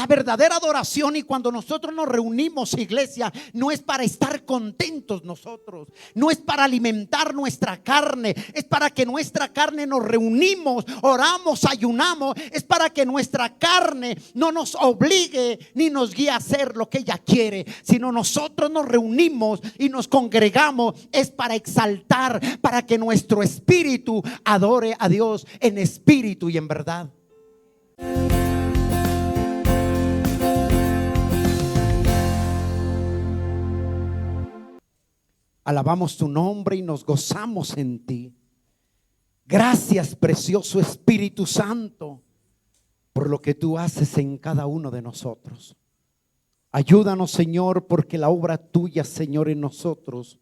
La verdadera adoración, y cuando nosotros nos reunimos, iglesia, no es para estar contentos nosotros, no es para alimentar nuestra carne, es para que nuestra carne nos reunimos, oramos, ayunamos, es para que nuestra carne no nos obligue ni nos guíe a hacer lo que ella quiere, sino nosotros nos reunimos y nos congregamos, es para exaltar, para que nuestro espíritu adore a Dios en espíritu y en verdad. Alabamos tu nombre y nos gozamos en ti. Gracias, precioso Espíritu Santo, por lo que tú haces en cada uno de nosotros. Ayúdanos, Señor, porque la obra tuya, Señor, en nosotros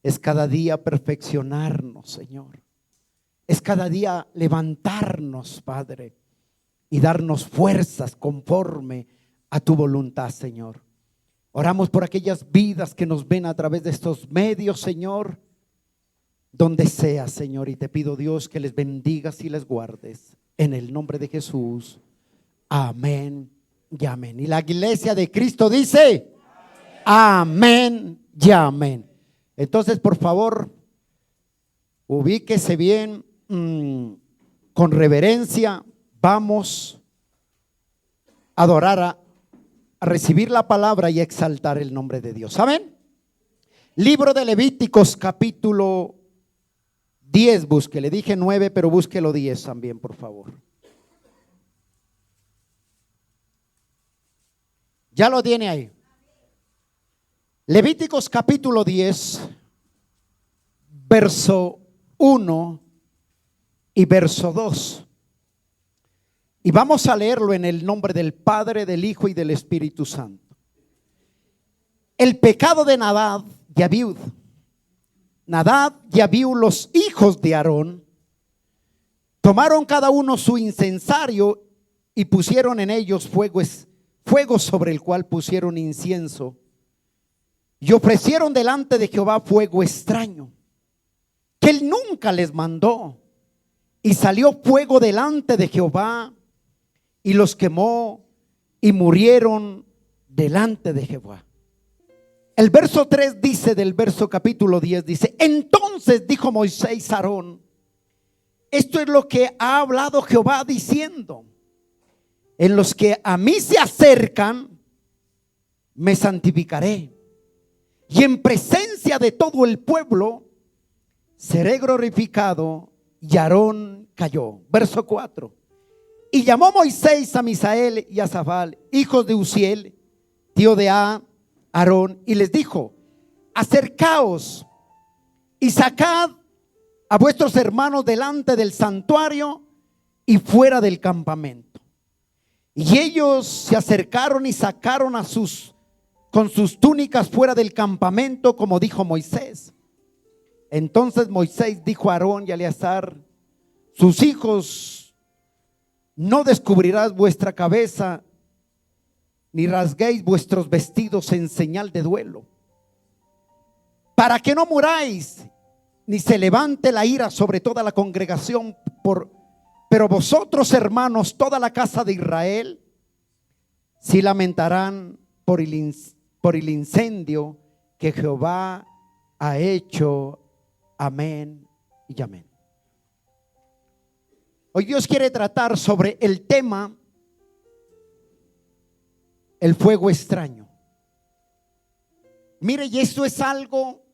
es cada día perfeccionarnos, Señor. Es cada día levantarnos, Padre, y darnos fuerzas conforme a tu voluntad, Señor. Oramos por aquellas vidas que nos ven a través de estos medios, Señor, donde sea, Señor, y te pido, Dios, que les bendigas y les guardes en el nombre de Jesús. Amén y amén. Y la iglesia de Cristo dice amén y amén. Entonces, por favor, ubíquese bien, con reverencia. Vamos a adorar, a recibir la palabra y exaltar el nombre de Dios. Amén. Libro de Levíticos, capítulo 10. Busque, le dije 9, pero búsquelo 10 también, por favor. Ya lo tiene ahí. Levíticos capítulo 10, verso 1 y verso 2. Y vamos a leerlo en el nombre del Padre, del Hijo y del Espíritu Santo. El pecado de Nadab y Abiú. Nadab y Abiú, los hijos de Aarón, tomaron cada uno su incensario y pusieron en ellos fuego sobre el cual pusieron incienso. Y ofrecieron delante de Jehová fuego extraño, que él nunca les mandó. Y salió fuego delante de Jehová y los quemó y murieron delante de Jehová. El verso 3 dice del verso capítulo 10, dice: entonces dijo Moisés a Aarón: esto es lo que ha hablado Jehová diciendo: en los que a mí se acercan me santificaré, y en presencia de todo el pueblo seré glorificado. Y Aarón cayó. Verso 4. Y llamó Moisés a Misael y a Zabal, hijos de Uziel, tío de Aarón, y les dijo: acercaos y sacad a vuestros hermanos delante del santuario y fuera del campamento. Y ellos se acercaron y sacaron con sus túnicas fuera del campamento, como dijo Moisés. Entonces Moisés dijo a Aarón y a Eleazar, sus hijos: no descubrirás vuestra cabeza, ni rasguéis vuestros vestidos en señal de duelo, para que no muráis, ni se levante la ira sobre toda la congregación. Pero vosotros, hermanos, toda la casa de Israel, sí lamentarán por el incendio que Jehová ha hecho. Amén y amén. Hoy Dios quiere tratar sobre el tema el fuego extraño. Mire, y esto es algo,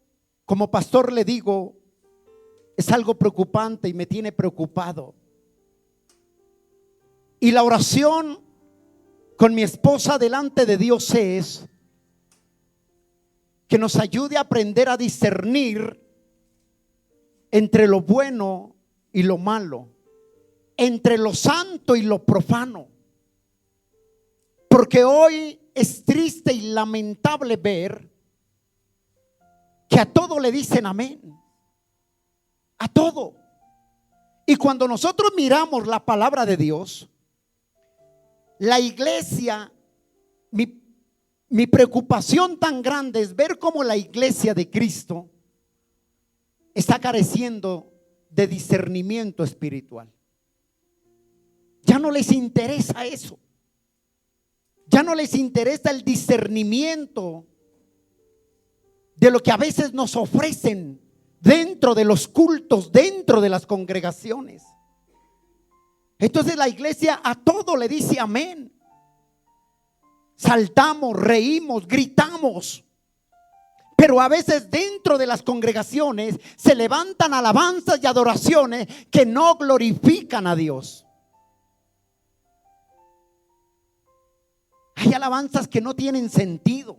como pastor le digo, es algo preocupante y me tiene preocupado. Y la oración con mi esposa delante de Dios es que nos ayude a aprender a discernir entre lo bueno y lo malo, entre lo santo y lo profano. Porque hoy es triste y lamentable ver que a todo le dicen amén, a todo. Y cuando nosotros miramos la palabra de Dios, la iglesia, mi preocupación tan grande es ver cómo la iglesia de Cristo está careciendo de discernimiento espiritual. Ya no les interesa eso. Ya no les interesa el discernimiento de lo que a veces nos ofrecen dentro de los cultos, dentro de las congregaciones. Entonces la iglesia a todo le dice amén. Saltamos, reímos, gritamos. Pero a veces dentro de las congregaciones se levantan alabanzas y adoraciones que no glorifican a Dios. Hay alabanzas que no tienen sentido.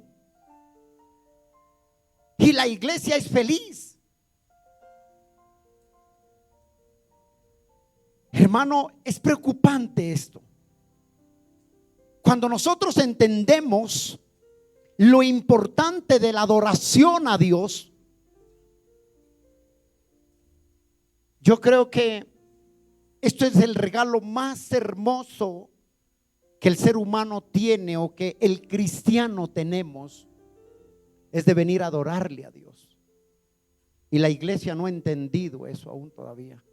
Y la iglesia es feliz. Hermano, es preocupante esto. Cuando nosotros entendemos lo importante de la adoración a Dios, yo creo que esto es el regalo más hermoso que el ser humano tiene o que el cristiano tenemos, es de venir a adorarle a Dios. Y la iglesia no ha entendido eso aún todavía.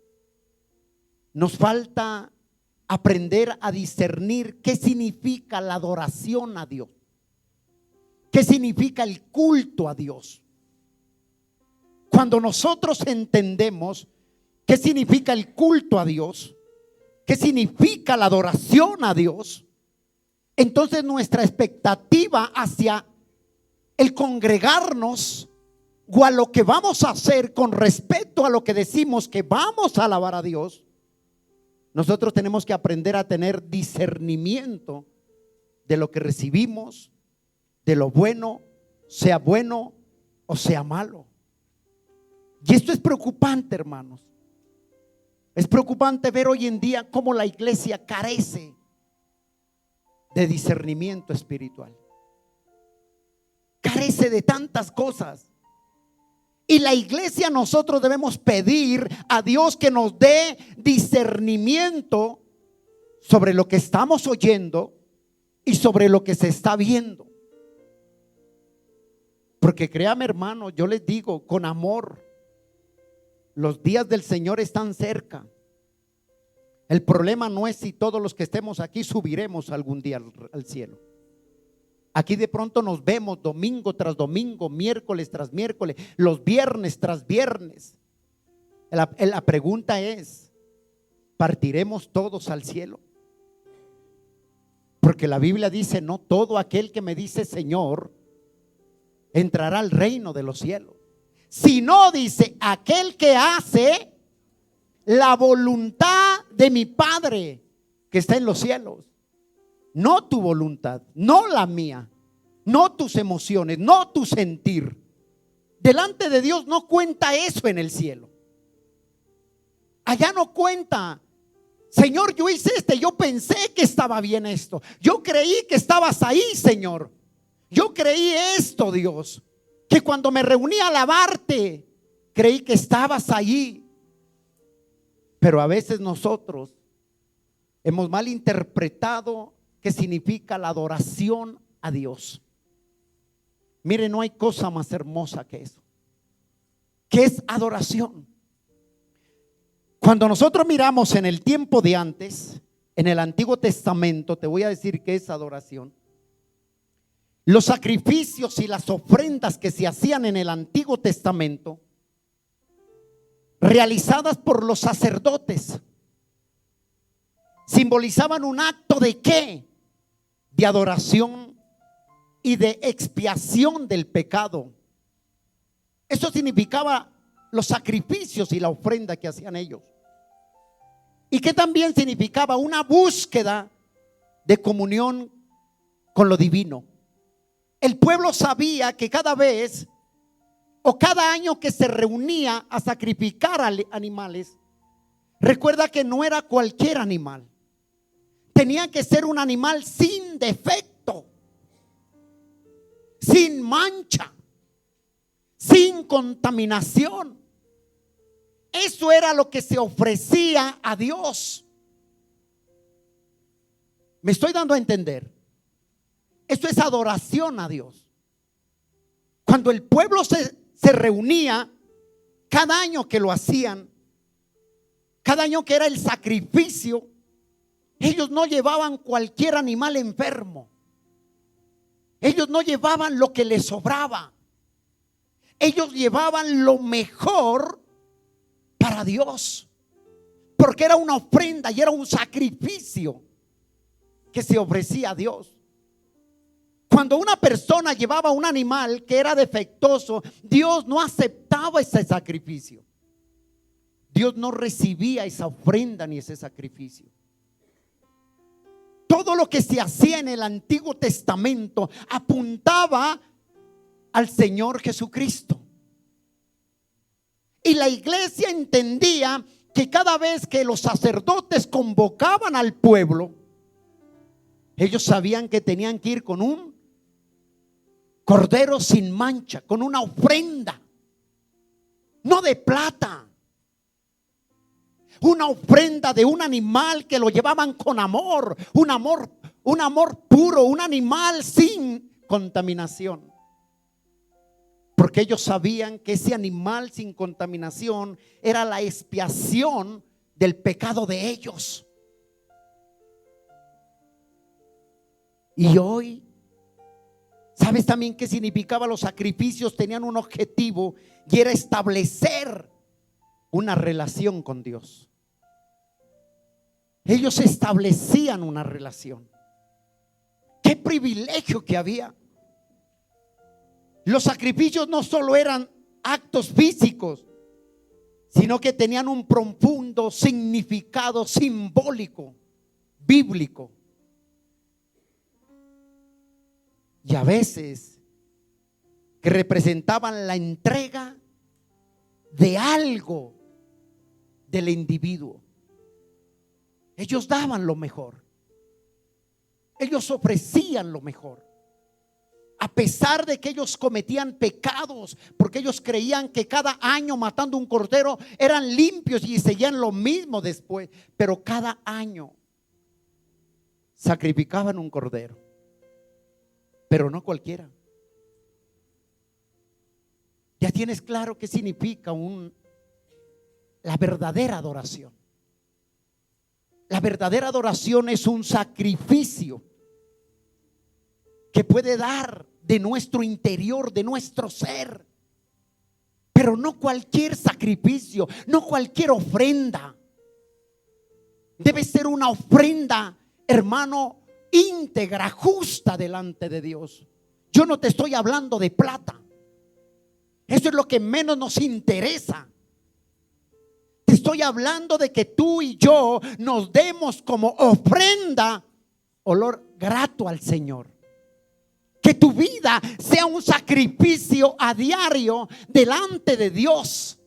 Nos falta aprender a discernir qué significa la adoración a Dios, qué significa el culto a Dios. Cuando nosotros entendemos qué significa el culto a Dios, qué significa la adoración a Dios, entonces nuestra expectativa hacia el congregarnos o a lo que vamos a hacer con respecto a lo que decimos que vamos a alabar a Dios, nosotros tenemos que aprender a tener discernimiento de lo que recibimos, de lo bueno o sea malo. Y esto es preocupante, hermanos. Es preocupante ver hoy en día cómo la iglesia carece de discernimiento espiritual. Carece de tantas cosas. Y la iglesia, nosotros debemos pedir a Dios que nos dé discernimiento sobre lo que estamos oyendo y sobre lo que se está viendo. Porque créame, hermano, yo les digo con amor, los días del Señor están cerca. El problema no es si todos los que estemos aquí subiremos algún día al cielo. Aquí de pronto nos vemos domingo tras domingo, miércoles tras miércoles, los viernes tras viernes. La pregunta es, ¿partiremos todos al cielo? Porque la Biblia dice, no todo aquel que me dice Señor entrará al reino de los cielos. Sino, dice, aquel que hace la voluntad de mi Padre que está en los cielos. No tu voluntad, no la mía, no tus emociones, no tu sentir. Delante de Dios no cuenta eso en el cielo. Allá no cuenta, Señor, yo hice yo pensé que estaba bien esto. Yo creí que estabas ahí, Señor. Yo creí esto, Dios, que cuando me reuní a alabarte, creí que estabas allí. Pero a veces nosotros hemos malinterpretado qué significa la adoración a Dios. Mire, no hay cosa más hermosa que eso. ¿Qué es adoración? Cuando nosotros miramos en el tiempo de antes, en el Antiguo Testamento, te voy a decir qué es adoración. Los sacrificios y las ofrendas que se hacían en el Antiguo Testamento, realizadas por los sacerdotes, simbolizaban un acto de ¿qué? De adoración y de expiación del pecado. Eso significaba los sacrificios y la ofrenda que hacían ellos. Y que también significaba una búsqueda de comunión con lo divino. El pueblo sabía que cada vez o cada año que se reunía a sacrificar animales, recuerda que no era cualquier animal. Tenía que ser un animal sin defecto, sin mancha, sin contaminación. Eso era lo que se ofrecía a Dios. ¿Me estoy dando a entender? Esto es adoración a Dios. Cuando el pueblo se reunía, cada año que lo hacían, cada año que era el sacrificio, ellos no llevaban cualquier animal enfermo. Ellos no llevaban lo que les sobraba. Ellos llevaban lo mejor para Dios, porque era una ofrenda y era un sacrificio que se ofrecía a Dios. Cuando una persona llevaba un animal que era defectuoso, Dios no aceptaba ese sacrificio. Dios no recibía esa ofrenda ni ese sacrificio. Todo lo que se hacía en el Antiguo Testamento apuntaba al Señor Jesucristo. Y la iglesia entendía que cada vez que los sacerdotes convocaban al pueblo, ellos sabían que tenían que ir con un cordero sin mancha, con una ofrenda, no de plata, una ofrenda de un animal que lo llevaban con amor, un amor puro, un animal sin contaminación. Porque ellos sabían que ese animal sin contaminación era la expiación del pecado de ellos. Y hoy, ¿sabes también qué significaba? Los sacrificios tenían un objetivo y era establecer una relación con Dios. Ellos establecían una relación. Qué privilegio que había. Los sacrificios no solo eran actos físicos, sino que tenían un profundo significado simbólico, bíblico. Y a veces que representaban la entrega de algo del individuo. Ellos daban lo mejor. Ellos ofrecían lo mejor. A pesar de que ellos cometían pecados, porque ellos creían que cada año matando un cordero eran limpios y seguían lo mismo después. Pero cada año sacrificaban un cordero. Pero no cualquiera. Ya tienes claro qué significa la verdadera adoración. La verdadera adoración es un sacrificio que puede dar de nuestro interior, de nuestro ser. Pero no cualquier sacrificio, no cualquier ofrenda. Debe ser una ofrenda, hermano, íntegra, justa delante de Dios. Yo no te estoy hablando de plata. Eso es lo que menos nos interesa. Te estoy hablando de que tú y yo nos demos como ofrenda olor grato al Señor. Que tu vida sea un sacrificio a diario delante de Dios.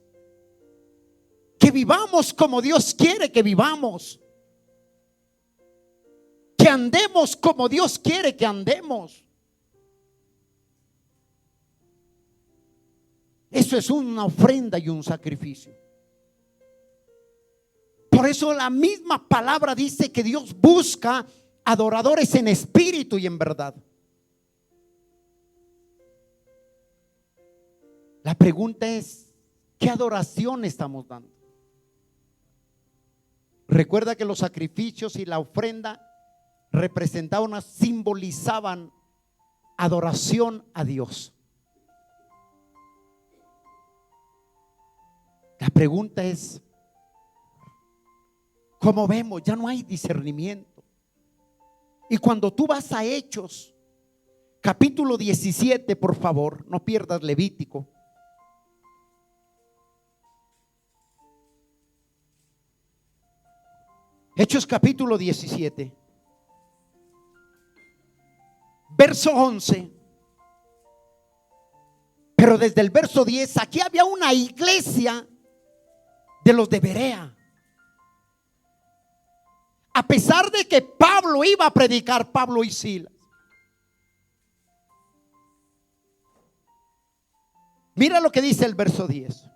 Que vivamos como Dios quiere que vivamos. Que andemos como Dios quiere que andemos. Eso es una ofrenda y un sacrificio. Por eso la misma palabra dice que Dios busca adoradores en espíritu y en verdad. La pregunta es, ¿qué adoración estamos dando? Recuerda que los sacrificios y la ofrenda representaban, simbolizaban adoración a Dios. La pregunta es, ¿cómo vemos? Ya no hay discernimiento. Y cuando tú vas a Hechos, capítulo 17, por favor, no pierdas Levítico. Hechos capítulo 17, verso 11. Pero desde el verso 10, aquí había una iglesia de los de Berea. A pesar de que Pablo iba a predicar, Pablo y Silas. Mira lo que dice el verso 10.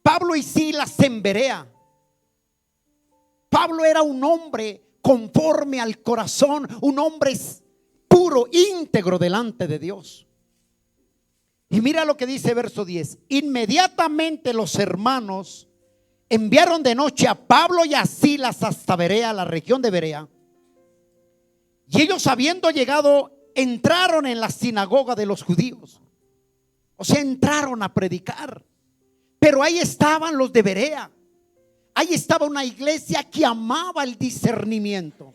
Pablo y Silas en Berea. Pablo era un hombre conforme al corazón, un hombre puro, íntegro delante de Dios. Y mira lo que dice verso 10. Inmediatamente los hermanos enviaron de noche a Pablo y a Silas hasta Berea, la región de Berea. Y ellos, habiendo llegado entraron en la sinagoga de los judíos. O sea, entraron a predicar. Pero ahí estaban los de Berea. Ahí estaba una iglesia que amaba el discernimiento.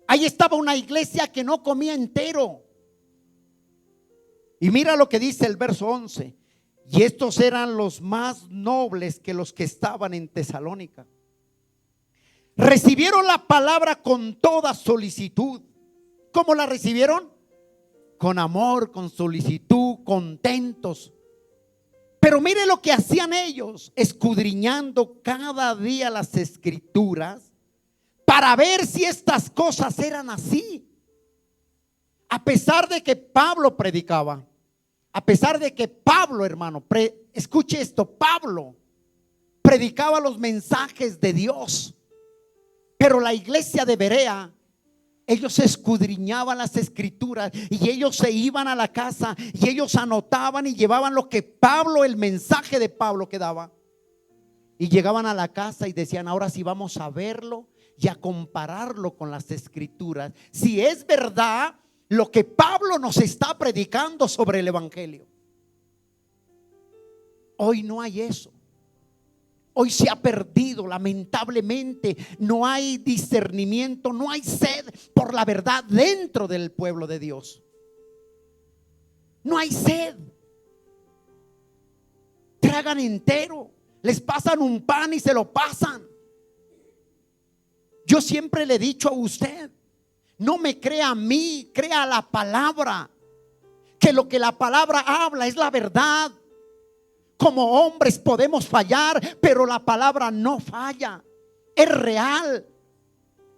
Ahí estaba una iglesia que no comía entero. Y mira lo que dice el verso 11. Y estos eran los más nobles que los que estaban en Tesalónica. Recibieron la palabra con toda solicitud. ¿Cómo la recibieron? Con amor, con solicitud, contentos. Pero mire lo que hacían ellos, escudriñando cada día las escrituras para ver si estas cosas eran así. A pesar de que Pablo predicaba, a pesar de que Pablo, hermano, escuche esto, Pablo predicaba los mensajes de Dios, pero la iglesia de Berea, ellos escudriñaban las escrituras y ellos se iban a la casa y ellos anotaban y llevaban lo que Pablo, el mensaje de Pablo que daba. Y llegaban a la casa y decían: ahora sí vamos a verlo y a compararlo con las escrituras. Si es verdad lo que Pablo nos está predicando sobre el evangelio. Hoy no hay eso. Hoy se ha perdido, lamentablemente. No hay discernimiento, no hay sed por la verdad dentro del pueblo de Dios. No hay sed. Tragan entero, les pasan un pan y se lo pasan. Yo siempre le he dicho a usted: no me crea a mí, crea a la palabra. Que lo que la palabra habla es la verdad. Como hombres podemos fallar, pero la palabra no falla, es real.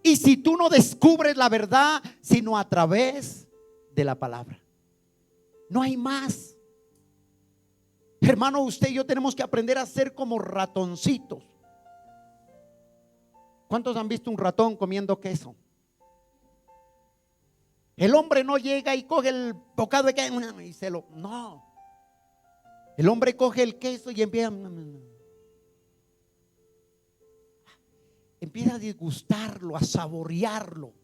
Y si tú no descubres la verdad, sino a través de la palabra, no hay más. Hermano, usted y yo tenemos que aprender a ser como ratoncitos. ¿Cuántos han visto un ratón comiendo queso? El hombre no llega y coge el bocado de queso y se lo... No. El hombre coge el queso y empieza a disgustarlo, a saborearlo.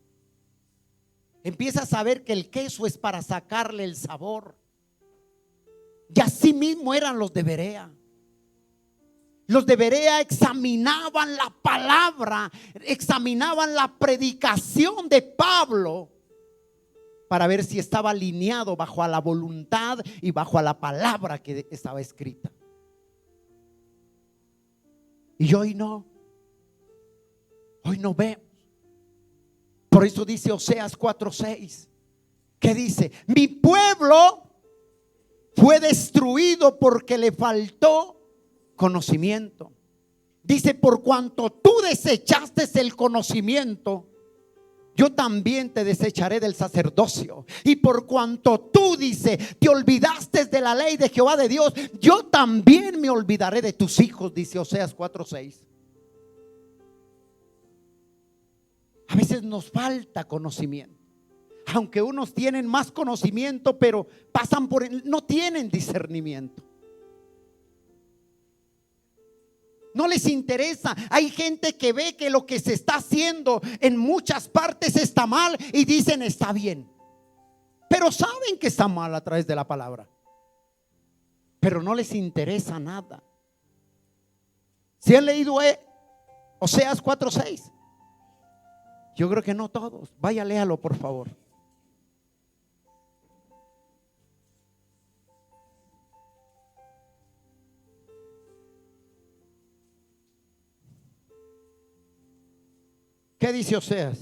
Empieza a saber que el queso es para sacarle el sabor. Y así mismo eran los de Berea. Los de Berea examinaban la palabra, examinaban la predicación de Pablo para ver si estaba alineado bajo a la voluntad y bajo a la palabra que estaba escrita. Y hoy no vemos. Por eso dice Oseas 4:6, que dice: mi pueblo fue destruido porque le faltó conocimiento. Dice: por cuanto tú desechaste el conocimiento, yo también te desecharé del sacerdocio. Y por cuanto tú, dice, te olvidaste de la ley de Jehová de Dios, yo también me olvidaré de tus hijos, dice Oseas 4:6. A veces nos falta conocimiento. Aunque unos tienen más conocimiento, pero pasan por, no tienen discernimiento. No les interesa. Hay gente que ve que lo que se está haciendo en muchas partes está mal y dicen está bien, pero saben que está mal a través de la palabra, pero no les interesa nada. ¿Si han leído Oseas 4:6? Yo creo que no todos. Vaya, léalo por favor. ¿Qué dice Oseas?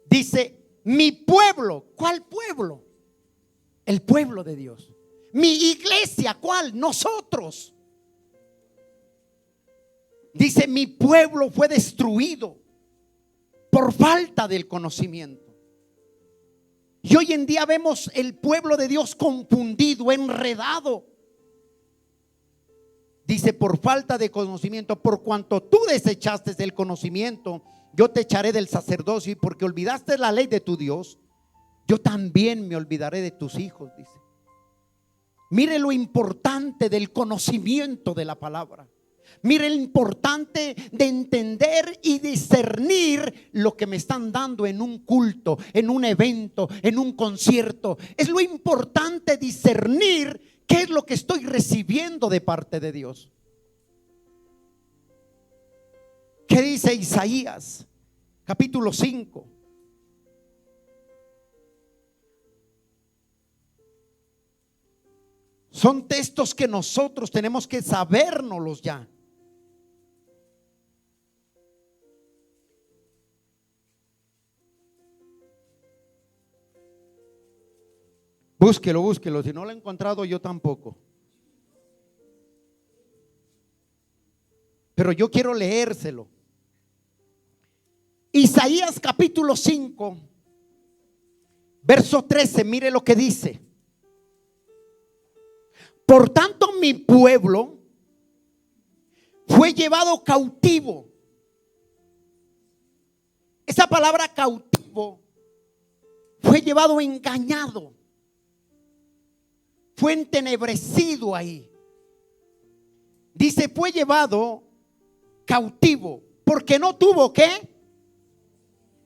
Dice: mi pueblo. ¿Cuál pueblo? El pueblo de Dios. Mi iglesia. ¿Cuál? Nosotros. Dice: mi pueblo fue destruido por falta del conocimiento. Y hoy en día vemos el pueblo de Dios confundido, enredado. Dice: por falta de conocimiento, por cuanto tú desechaste el conocimiento, yo te echaré del sacerdocio, y porque olvidaste la ley de tu Dios, yo también me olvidaré de tus hijos, dice. Mire lo importante del conocimiento de la palabra. Mire, lo importante de entender y discernir lo que me están dando en un culto, en un evento, en un concierto. Es lo importante discernir qué es lo que estoy recibiendo de parte de Dios. ¿Qué dice Isaías capítulo 5? Son textos que nosotros tenemos que sabérnoslos ya. Búsquelo, búsquelo. Si no lo he encontrado, yo tampoco. Pero yo quiero leérselo. Isaías capítulo 5, verso 13. Mire lo que dice. Por tanto, mi pueblo fue llevado cautivo. Esa palabra cautivo fue llevado engañado. Fue entenebrecido ahí. Dice, fue llevado cautivo porque no tuvo qué.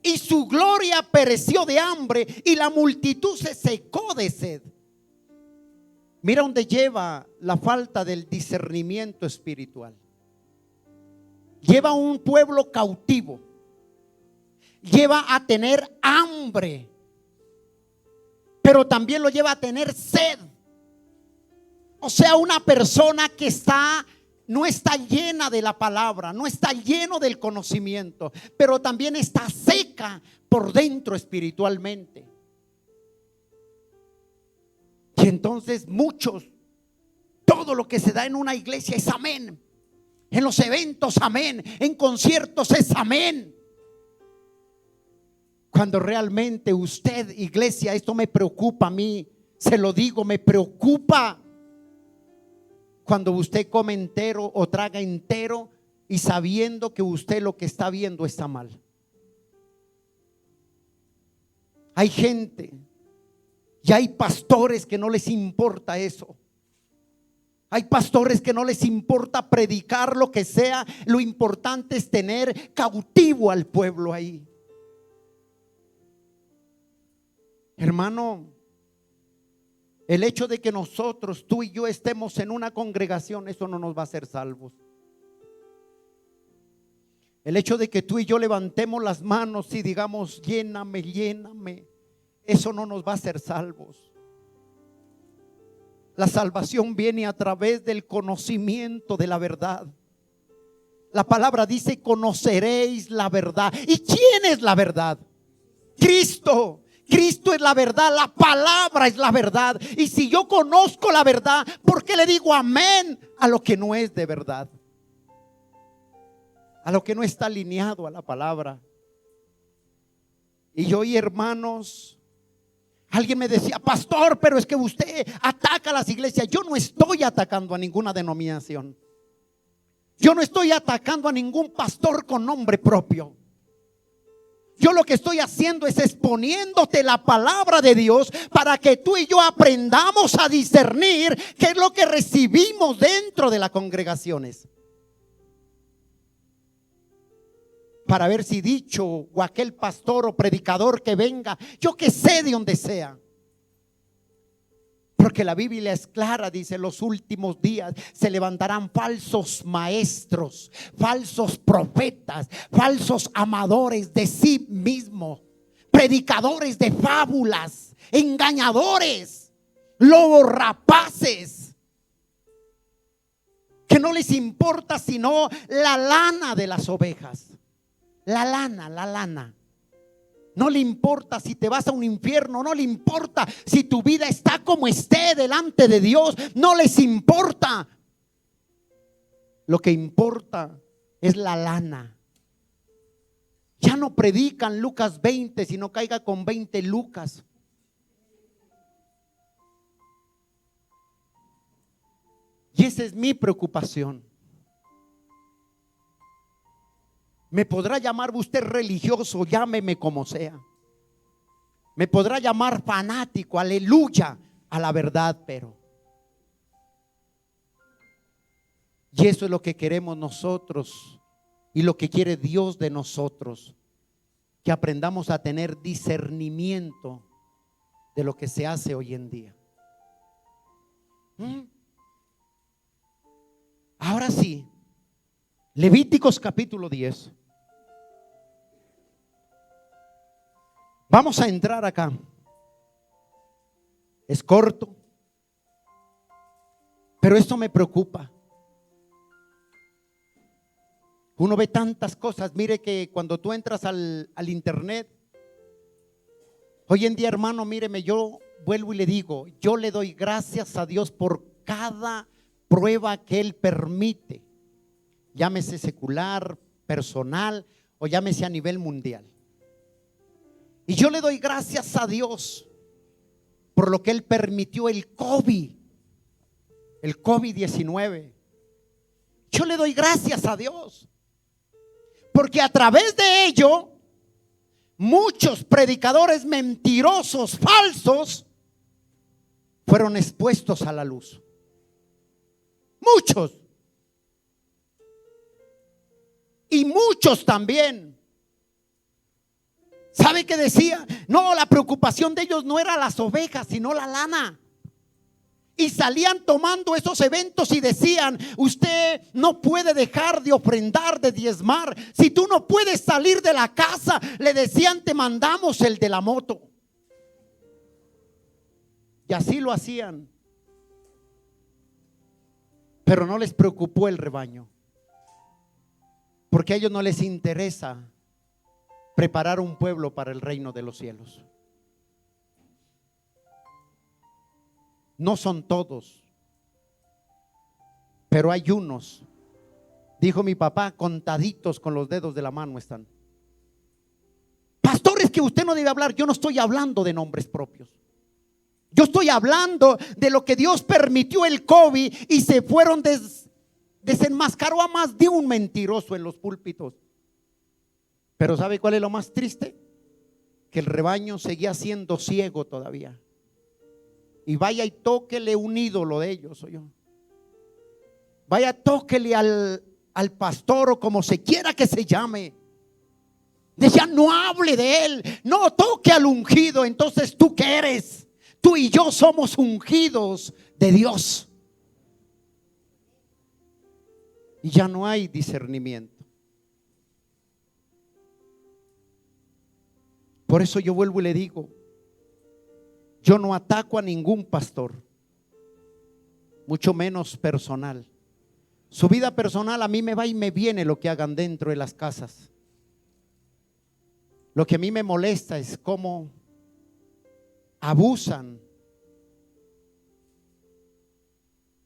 Y su gloria pereció de hambre y la multitud se secó de sed. Mira dónde lleva la falta del discernimiento espiritual. Lleva a un pueblo cautivo. Lleva a tener hambre. Pero también lo lleva a tener sed. O sea, una persona que no está llena de la palabra, no está lleno del conocimiento, pero también está seca por dentro espiritualmente. Y entonces muchos, todo lo que se da en una iglesia es amén. En los eventos amén, en conciertos es amén. Cuando realmente usted, iglesia, esto me preocupa a mí, se lo digo, me preocupa. Cuando usted come entero o traga entero y sabiendo que usted lo que está viendo está mal. Hay gente y hay pastores que no les importa eso. Hay pastores que no les importa predicar lo que sea. Lo importante es tener cautivo al pueblo ahí. Hermano, el hecho de que nosotros, tú y yo, estemos en una congregación, eso no nos va a hacer salvos. El hecho de que tú y yo levantemos las manos y digamos, lléname, lléname, eso no nos va a hacer salvos. La salvación viene a través del conocimiento de la verdad. La palabra dice, conoceréis la verdad. ¿Y quién es la verdad? Cristo. Cristo es la verdad, la palabra es la verdad. Y si yo conozco la verdad, ¿por qué le digo amén a lo que no es de verdad? A lo que no está alineado a la palabra. Y hoy, hermanos, alguien me decía, pastor, pero es que usted ataca a las iglesias. Yo no estoy atacando a ninguna denominación. Yo no estoy atacando a ningún pastor con nombre propio. Yo lo que estoy haciendo es exponiéndote la palabra de Dios para que tú y yo aprendamos a discernir qué es lo que recibimos dentro de las congregaciones. Para ver si dicho o aquel pastor o predicador que venga, yo que sé de donde sea. Porque la Biblia es clara, dice, en los últimos días se levantarán falsos maestros, falsos profetas, falsos amadores de sí mismos, predicadores de fábulas, engañadores, lobos rapaces, que no les importa sino la lana de las ovejas. La lana. No le importa si te vas a un infierno, no le importa si tu vida está como esté delante de Dios, no les importa. Lo que importa es la lana. Ya no predican Lucas 20, sino caiga con 20 Lucas. Y esa es mi preocupación. Me podrá llamar usted religioso, llámeme como sea. Me podrá llamar fanático, aleluya, a la verdad, pero Y eso es lo que queremos nosotros y lo que quiere Dios de nosotros, que aprendamos a tener discernimiento de lo que se hace hoy en día. Ahora sí, Levíticos capítulo 10. Vamos a entrar acá. Es corto, pero esto me preocupa. Uno ve tantas cosas. Mire que cuando tú entras al internet, hoy en día, hermano, míreme, yo vuelvo y le digo, yo le doy gracias a Dios por cada prueba que Él permite, llámese secular, personal o llámese a nivel mundial. Y yo le doy gracias a Dios por lo que Él permitió el COVID-19. Yo le doy gracias a Dios, porque a través de ello muchos predicadores mentirosos, falsos, fueron expuestos a la luz. Muchos. Y muchos también. ¿Sabe qué decía? No, la preocupación de ellos no era las ovejas, sino la lana. Y salían tomando esos eventos y decían: usted no puede dejar de ofrendar, de diezmar. Si tú no puedes salir de la casa, le decían, te mandamos el de la moto. Y así lo hacían. Pero no les preocupó el rebaño, porque a ellos no les interesa preparar un pueblo para el reino de los cielos. No son todos, pero hay unos, dijo mi papá, contaditos con los dedos de la mano están. Pastores, que usted no debe hablar. Yo no estoy hablando de nombres propios. Yo estoy hablando de lo que Dios permitió el COVID y se fueron desenmascaró a más de un mentiroso en los púlpitos. Pero ¿sabe cuál es lo más triste? Que el rebaño seguía siendo ciego todavía. Y vaya y tóquele un ídolo de ellos, yo. Vaya, tóquele al pastor o como se quiera que se llame. Decían, no hable de él, no toque al ungido. Entonces, ¿tú qué eres? Tú y yo somos ungidos de Dios. Y ya no hay discernimiento. Por eso yo vuelvo y le digo, yo no ataco a ningún pastor, mucho menos personal. Su vida personal a mí me va y me viene lo que hagan dentro de las casas. Lo que a mí me molesta es cómo abusan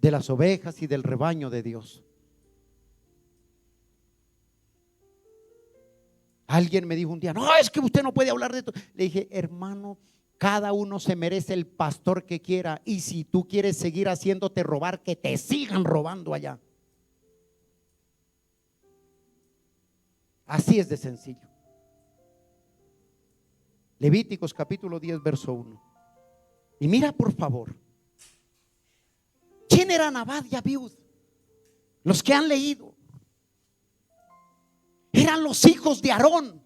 de las ovejas y del rebaño de Dios. Alguien me dijo un día, no, es que usted no puede hablar de esto. Le dije, hermano, cada uno se merece el pastor que quiera. Y si tú quieres seguir haciéndote robar, que te sigan robando allá. Así es de sencillo. Levíticos capítulo 10 verso 1. Y mira por favor, ¿quién era Nadab y Abiud? Los que han leído, eran los hijos de Aarón.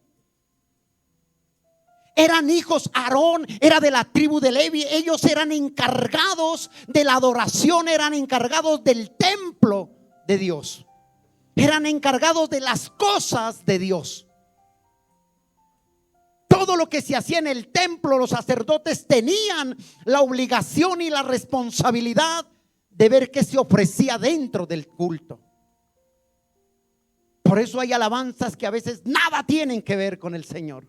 Eran hijos, Aarón era de la tribu de Levi. Ellos eran encargados de la adoración, eran encargados del templo de Dios, eran encargados de las cosas de Dios. Todo lo que se hacía en el templo, los sacerdotes tenían la obligación y la responsabilidad de ver qué se ofrecía dentro del culto. Por eso hay alabanzas que a veces nada tienen que ver con el Señor.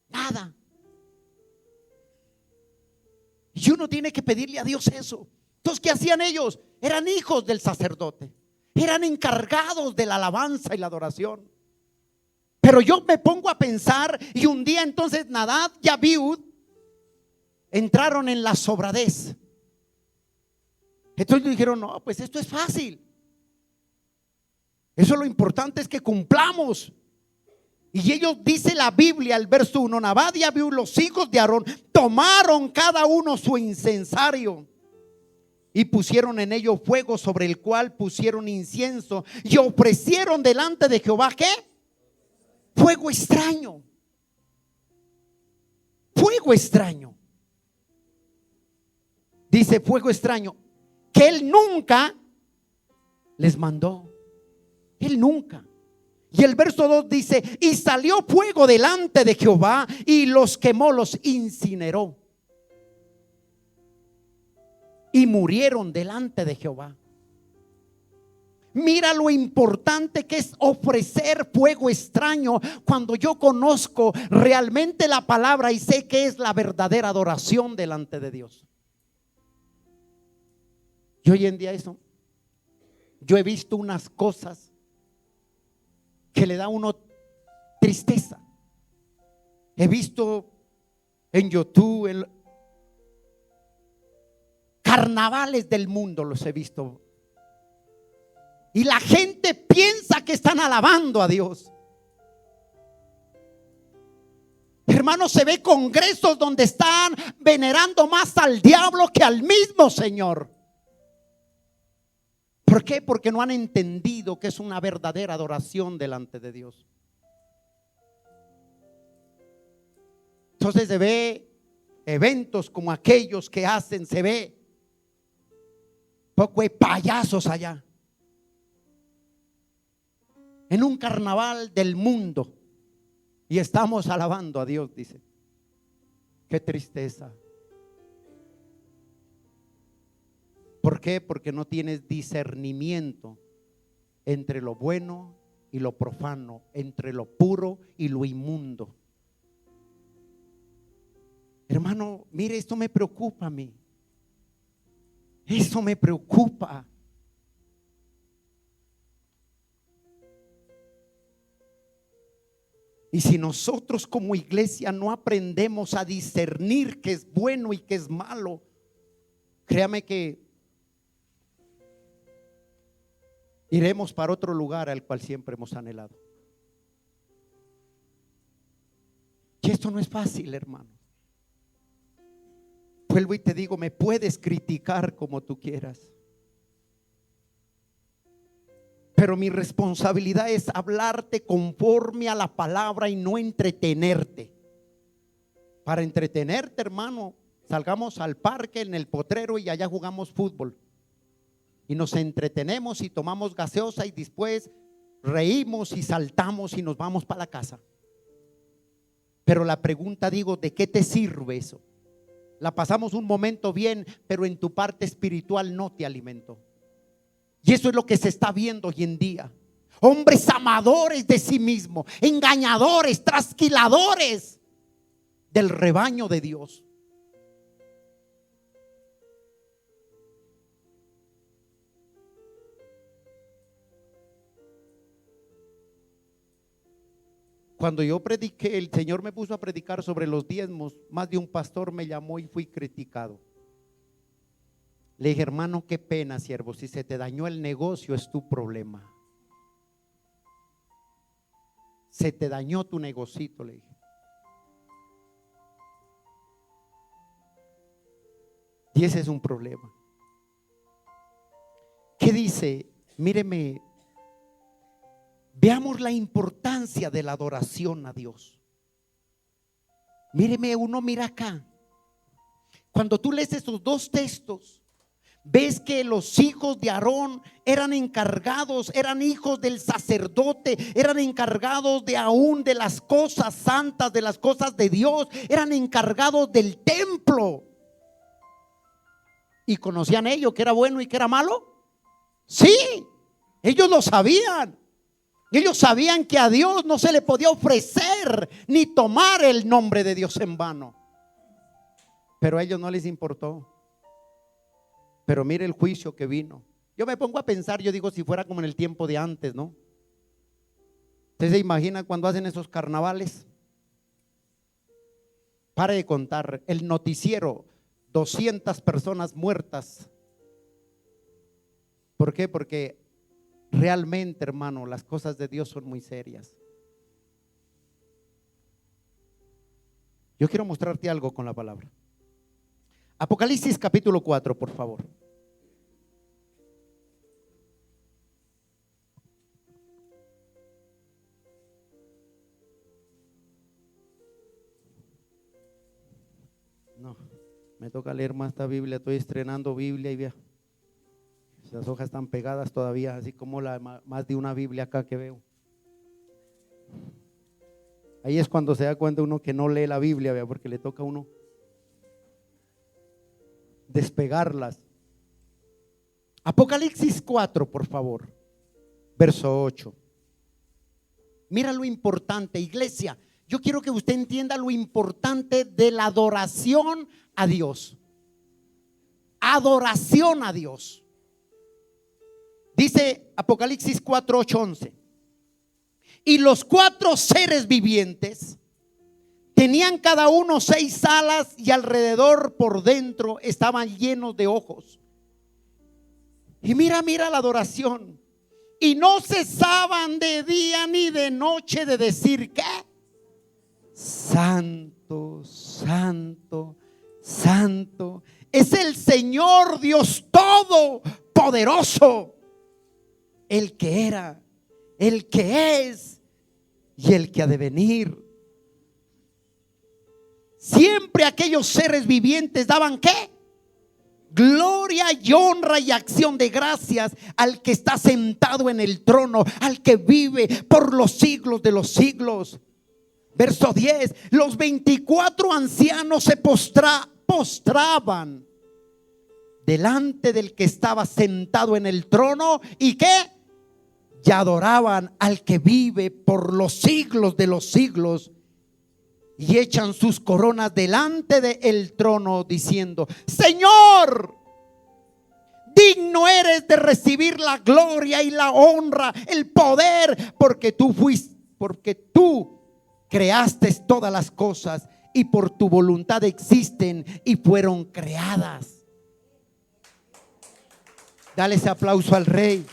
Nada. Y uno tiene que pedirle a Dios eso. Entonces, ¿qué hacían ellos? Eran hijos del sacerdote, eran encargados de la alabanza y la adoración. Pero yo me pongo a pensar, y un día entonces Nadab y Abiud entraron en la sobradez. Entonces dijeron, no, pues esto es fácil. Eso, lo importante es que cumplamos. Y ellos, dice la Biblia, el verso 1, Nadab y Abiud, los hijos de Aarón, tomaron cada uno su incensario Y pusieron en ello fuego, sobre el cual pusieron incienso, y ofrecieron delante de Jehová, ¿qué? Fuego extraño. Fuego extraño. Dice fuego extraño, que él nunca les mandó. Él nunca. Y el verso 2 dice: y salió fuego delante de Jehová, y los quemó, los incineró. Y murieron delante de Jehová. Mira lo importante que es ofrecer fuego extraño cuando yo conozco realmente la palabra y sé que es la verdadera adoración delante de Dios. Y hoy en día yo he visto unas cosas que le da a uno tristeza. He visto en YouTube, en carnavales del mundo, los he visto. Y la gente piensa que están alabando a Dios. Hermanos, se ve congresos donde están venerando más al diablo que al mismo Señor. ¿Por qué? Porque no han entendido que es una verdadera adoración delante de Dios. Entonces se ve eventos como aquellos que hacen, se ve poco de payasos allá. En un carnaval del mundo. Y estamos alabando a Dios, dice. Qué tristeza. ¿Por qué? Porque no tienes discernimiento entre lo bueno y lo profano, entre lo puro y lo inmundo. Hermano, mire, esto me preocupa a mí. Eso me preocupa. Y si nosotros como iglesia no aprendemos a discernir qué es bueno y qué es malo, créame que iremos para otro lugar al cual siempre hemos anhelado. Y esto no es fácil, hermano. Vuelvo y te digo, me puedes criticar como tú quieras, pero mi responsabilidad es hablarte conforme a la palabra y no entretenerte. Para entretenerte, hermano, salgamos al parque, en el potrero, y allá jugamos fútbol. Y nos entretenemos y tomamos gaseosa y después reímos y saltamos y nos vamos para la casa. Pero la pregunta, digo, ¿de qué te sirve eso? La pasamos un momento bien, pero en tu parte espiritual no te alimentó. Y eso es lo que se está viendo hoy en día. Hombres amadores de sí mismos, engañadores, trasquiladores del rebaño de Dios. Cuando yo prediqué, el Señor me puso a predicar sobre los diezmos. Más de un pastor me llamó y fui criticado. Le dije: hermano, qué pena, siervo, si se te dañó el negocio es tu problema. Se te dañó tu negocito, le dije. Y ese es un problema. ¿Qué dice? Míreme, veamos la importancia de la adoración a Dios. Míreme, uno mira acá. Cuando tú lees esos dos textos, ves que los hijos de Aarón eran encargados, eran hijos del sacerdote, eran encargados de aún de las cosas santas, de las cosas de Dios, eran encargados del templo. ¿Y conocían ellos que era bueno y que era malo? Sí, ellos lo sabían. Ellos sabían que a Dios no se le podía ofrecer ni tomar el nombre de Dios en vano. Pero a ellos no les importó. Pero mire el juicio que vino. Yo me pongo a pensar, yo digo, si fuera como en el tiempo de antes, ¿no? ¿Usted se imagina cuando hacen esos carnavales? Pare de contar, el noticiero, 200 personas muertas. ¿Por qué? Porque realmente, hermano, las cosas de Dios son muy serias. Yo quiero mostrarte algo con la palabra. Apocalipsis capítulo 4, por favor. Me toca leer más esta Biblia, estoy estrenando Biblia y vea, las hojas están pegadas todavía, así como más de una Biblia acá que veo. Ahí es cuando se da cuenta uno que no lee la Biblia, vea, porque le toca a uno despegarlas. Apocalipsis 4, por favor, verso 8. Mira lo importante, iglesia. Yo quiero que usted entienda lo importante de la adoración a Dios. Adoración a Dios. Dice Apocalipsis 4, 8, 11. Y los 4 seres vivientes tenían cada uno 6 alas y alrededor por dentro estaban llenos de ojos. Y mira la adoración. Y no cesaban de día ni de noche de decir ¿qué? Santo, santo, santo es el Señor Dios Todopoderoso, el que era, el que es y el que ha de venir. Siempre aquellos seres vivientes daban ¿qué? Gloria y honra y acción de gracias al que está sentado en el trono, al que vive por los siglos de los siglos. Verso 10. Los 24 ancianos se postraban delante del que estaba sentado en el trono y ¿qué? Y adoraban al que vive por los siglos de los siglos. Y echan sus coronas delante del trono diciendo: Señor, digno eres de recibir la gloria y la honra, el poder, porque tú creaste todas las cosas y por tu voluntad existen y fueron creadas. Dale ese aplauso al Rey.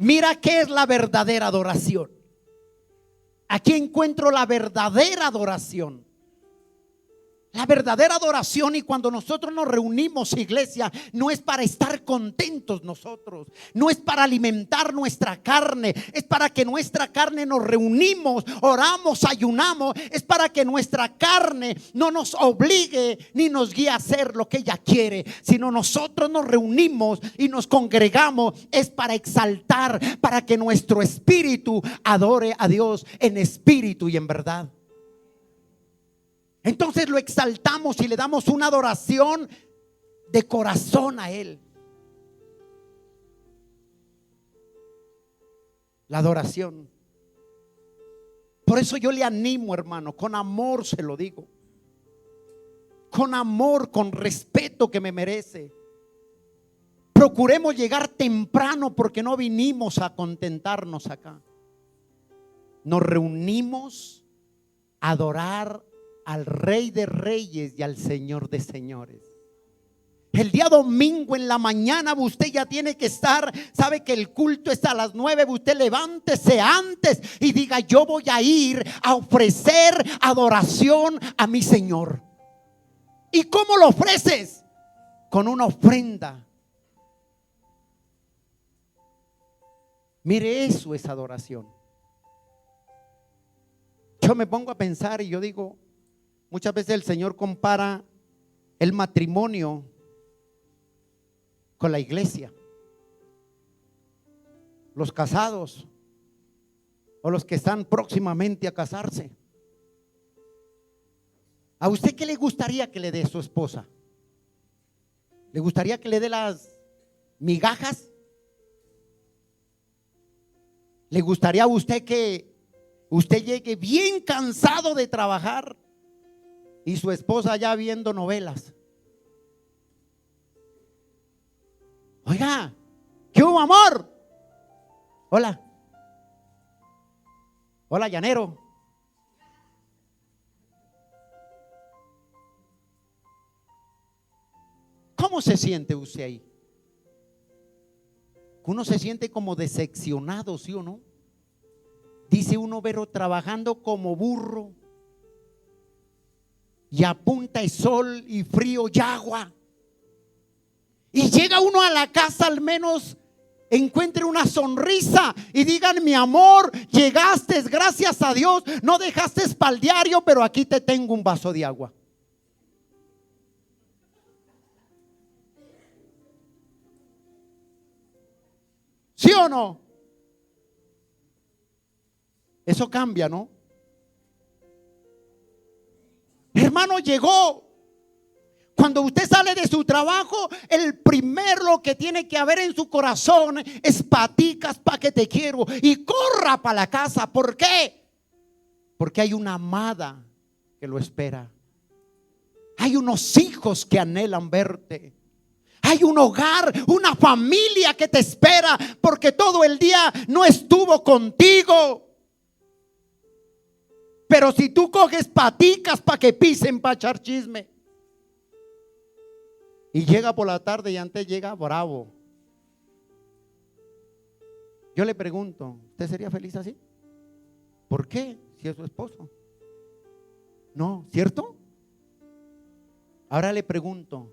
Mira qué es la verdadera adoración. Aquí encuentro la verdadera adoración. La verdadera adoración, y cuando nosotros nos reunimos, iglesia, no es para estar contentos nosotros, no es para alimentar nuestra carne, es para que nuestra carne nos reunimos, oramos, ayunamos, es para que nuestra carne no nos obligue ni nos guíe a hacer lo que ella quiere, sino nosotros nos reunimos y nos congregamos, es para exaltar, para que nuestro espíritu adore a Dios en espíritu y en verdad. Entonces lo exaltamos y le damos una adoración de corazón a Él. La adoración. Por eso yo le animo, hermano, con amor se lo digo, con amor, con respeto que me merece. Procuremos llegar temprano porque no vinimos a contentarnos acá. Nos reunimos a adorar al Rey de Reyes y al Señor de Señores. El día domingo en la mañana usted ya tiene que estar, sabe que el culto está a las 9, usted levántese antes y diga: yo voy a ir a ofrecer adoración a mi Señor. ¿Y cómo lo ofreces? Con una ofrenda. Mire, eso es adoración. Yo me pongo a pensar y yo digo, muchas veces el Señor compara el matrimonio con la iglesia. Los casados o los que están próximamente a casarse. ¿A usted qué le gustaría que le dé su esposa? ¿Le gustaría que le dé las migajas? ¿Le gustaría a usted que usted llegue bien cansado de trabajar y su esposa ya viendo novelas? Oiga, ¿qué hubo, amor? Hola. Hola, llanero. ¿Cómo se siente usted ahí? Uno se siente como decepcionado, ¿sí o no? Dice uno, pero trabajando como burro y a punta de sol y frío y agua, y llega uno a la casa al menos encuentre una sonrisa y digan: mi amor, llegaste, gracias a Dios, no dejaste para el diario, pero aquí te tengo un vaso de agua. ¿Sí o no? Eso cambia, ¿no? Hermano, llegó. Cuando usted sale de su trabajo, el primero que tiene que haber en su corazón es: paticas, pa' que te quiero, y corra para la casa. ¿Por qué? Porque hay una amada que lo espera. Hay unos hijos que anhelan verte. Hay un hogar, una familia que te espera, porque todo el día no estuvo contigo. Pero si tú coges paticas para que pisen, para echar chisme, y llega por la tarde y antes llega bravo, yo le pregunto: ¿usted sería feliz así? ¿Por qué? Si es su esposo. No, ¿cierto? Ahora le pregunto: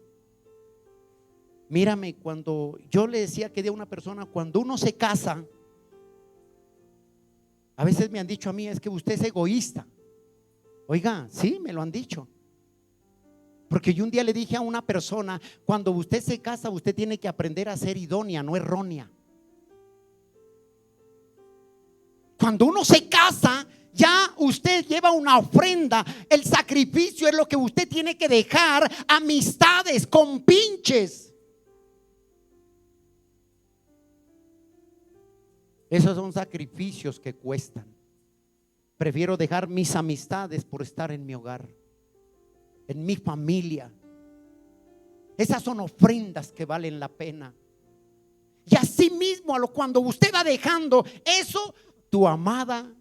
mírame, cuando yo le decía que de una persona, cuando uno se casa, a veces me han dicho a mí: es que usted es egoísta. Oiga, sí, me lo han dicho. Porque yo un día le dije a una persona: cuando usted se casa, usted tiene que aprender a ser idónea, no errónea. Cuando uno se casa, ya usted lleva una ofrenda. El sacrificio es lo que usted tiene que dejar. Amistades, compinches. Esos son sacrificios que cuestan. Prefiero dejar mis amistades por estar en mi hogar, en mi familia. Esas son ofrendas que valen la pena. Y así mismo, cuando usted va dejando eso, tu amada,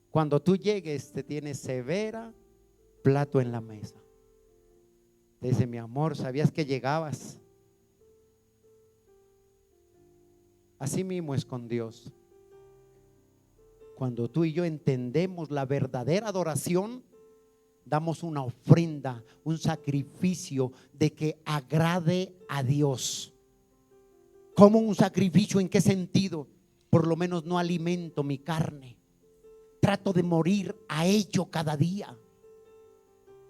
cuando tú llegues, te tiene severa, plato en la mesa. Te dice: mi amor, ¿sabías que llegabas? Así mismo es con Dios. Cuando tú y yo entendemos la verdadera adoración, damos una ofrenda, un sacrificio de que agrade a Dios. ¿Cómo un sacrificio? ¿En qué sentido? Por lo menos no alimento mi carne. Trato de morir a ello cada día.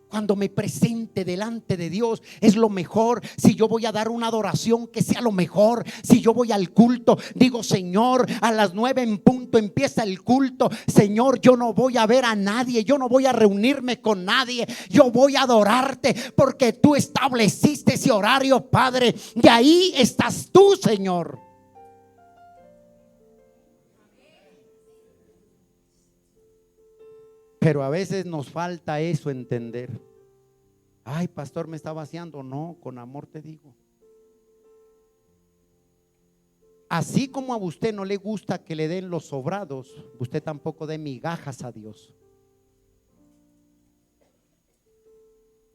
Cuando me presente delante de Dios, es lo mejor. Si yo voy a dar una adoración, que sea lo mejor. Si yo voy al culto, digo: Señor, a las 9 en punto empieza el culto. Señor, yo no voy a ver a nadie, yo no voy a reunirme con nadie. Yo voy a adorarte porque tú estableciste ese horario, Padre. Y ahí estás tú, Señor. Pero a veces nos falta eso, entender. Ay, pastor, me está vaciando. No, con amor te digo. Así como a usted no le gusta que le den los sobrados, usted tampoco dé migajas a Dios.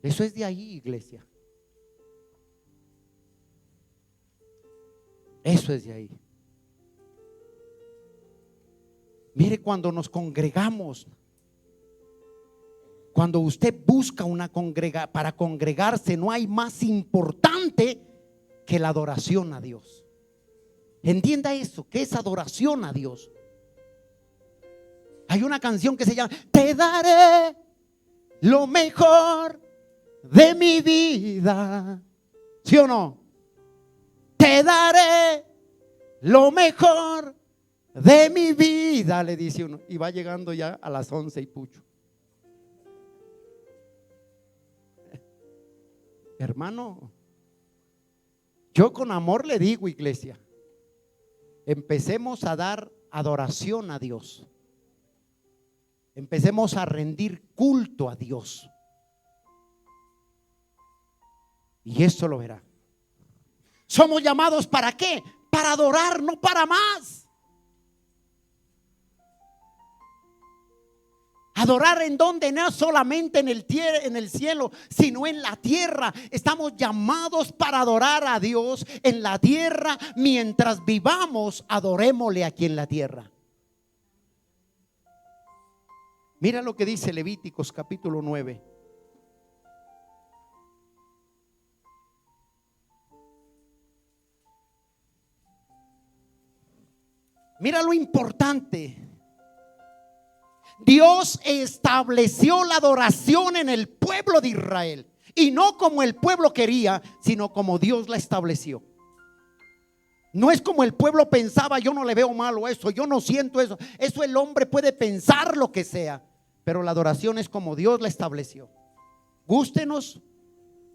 Eso es de ahí, iglesia. Eso es de ahí. Mire, cuando nos congregamos, cuando usted busca una para congregarse, no hay más importante que la adoración a Dios. Entienda eso, que es adoración a Dios. Hay una canción que se llama: te daré lo mejor de mi vida. ¿Sí o no? Te daré lo mejor de mi vida, le dice uno. Y va llegando ya a las 11 y pucho. Hermano, yo con amor le digo, iglesia, empecemos a dar adoración a Dios. Empecemos a rendir culto a Dios. Y esto lo verá. Somos llamados ¿para qué? Para adorar, no para más. Adorar en donde, no solamente en el cielo, sino en la tierra. Estamos llamados para adorar a Dios en la tierra. Mientras vivamos, adorémosle aquí en la tierra. Mira lo que dice Levíticos capítulo 9. Mira lo importante. Dios estableció la adoración en el pueblo de Israel. Y no como el pueblo quería, sino como Dios la estableció. No es como el pueblo pensaba, yo no le veo malo eso, yo no siento eso. Eso el hombre puede pensar lo que sea, pero la adoración es como Dios la estableció. Gústenos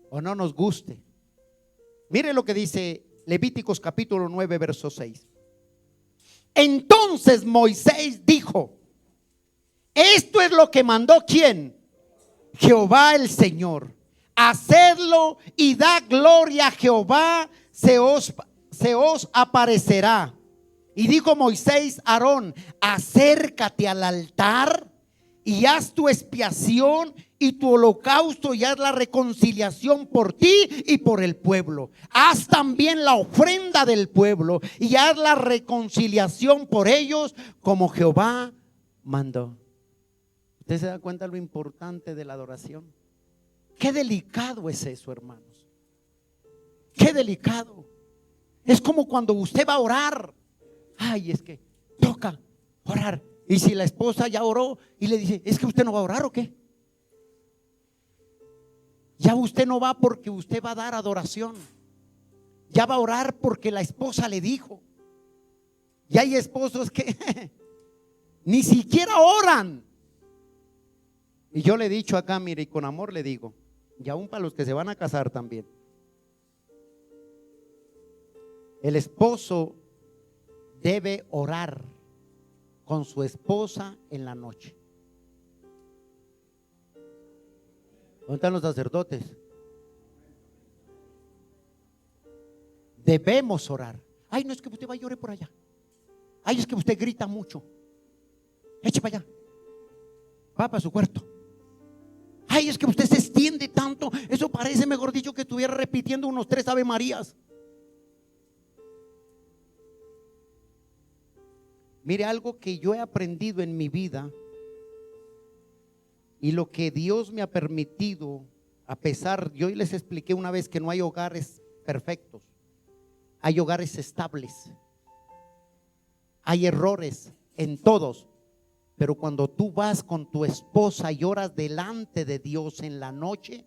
o no nos guste. Mire lo que dice Levíticos capítulo 9, verso 6. Entonces Moisés dijo: esto es lo que mandó ¿quién? Jehová el Señor. Hacedlo y da gloria a Jehová, se os aparecerá. Y dijo Moisés a Aarón: acércate al altar y haz tu expiación y tu holocausto y haz la reconciliación por ti y por el pueblo. Haz también la ofrenda del pueblo y haz la reconciliación por ellos como Jehová mandó. ¿Usted se da cuenta lo importante de la adoración? Qué delicado es eso, hermanos. Qué delicado. Es como cuando usted va a orar. Ay, es que toca orar. Y si la esposa ya oró y le dice: ¿es que usted no va a orar o qué? Ya usted no va porque usted va a dar adoración. Ya va a orar porque la esposa le dijo. Y hay esposos que ni siquiera oran. Y yo le he dicho acá, mire, y con amor le digo, y aún para los que se van a casar también, el esposo debe orar con su esposa en la noche. ¿Dónde están los sacerdotes? Debemos orar. Ay, no es que usted vaya y ore por allá. Ay, es que usted grita mucho. Eche para allá. Va para su cuarto. Ay, es que usted se extiende tanto. Eso parece, mejor dicho, que estuviera repitiendo unos 3 Ave Marías. Mire, algo que yo he aprendido en mi vida y lo que Dios me ha permitido, a pesar, yo les expliqué una vez que no hay hogares perfectos, hay hogares estables, hay errores en todos, pero cuando tú vas con tu esposa y oras delante de Dios en la noche,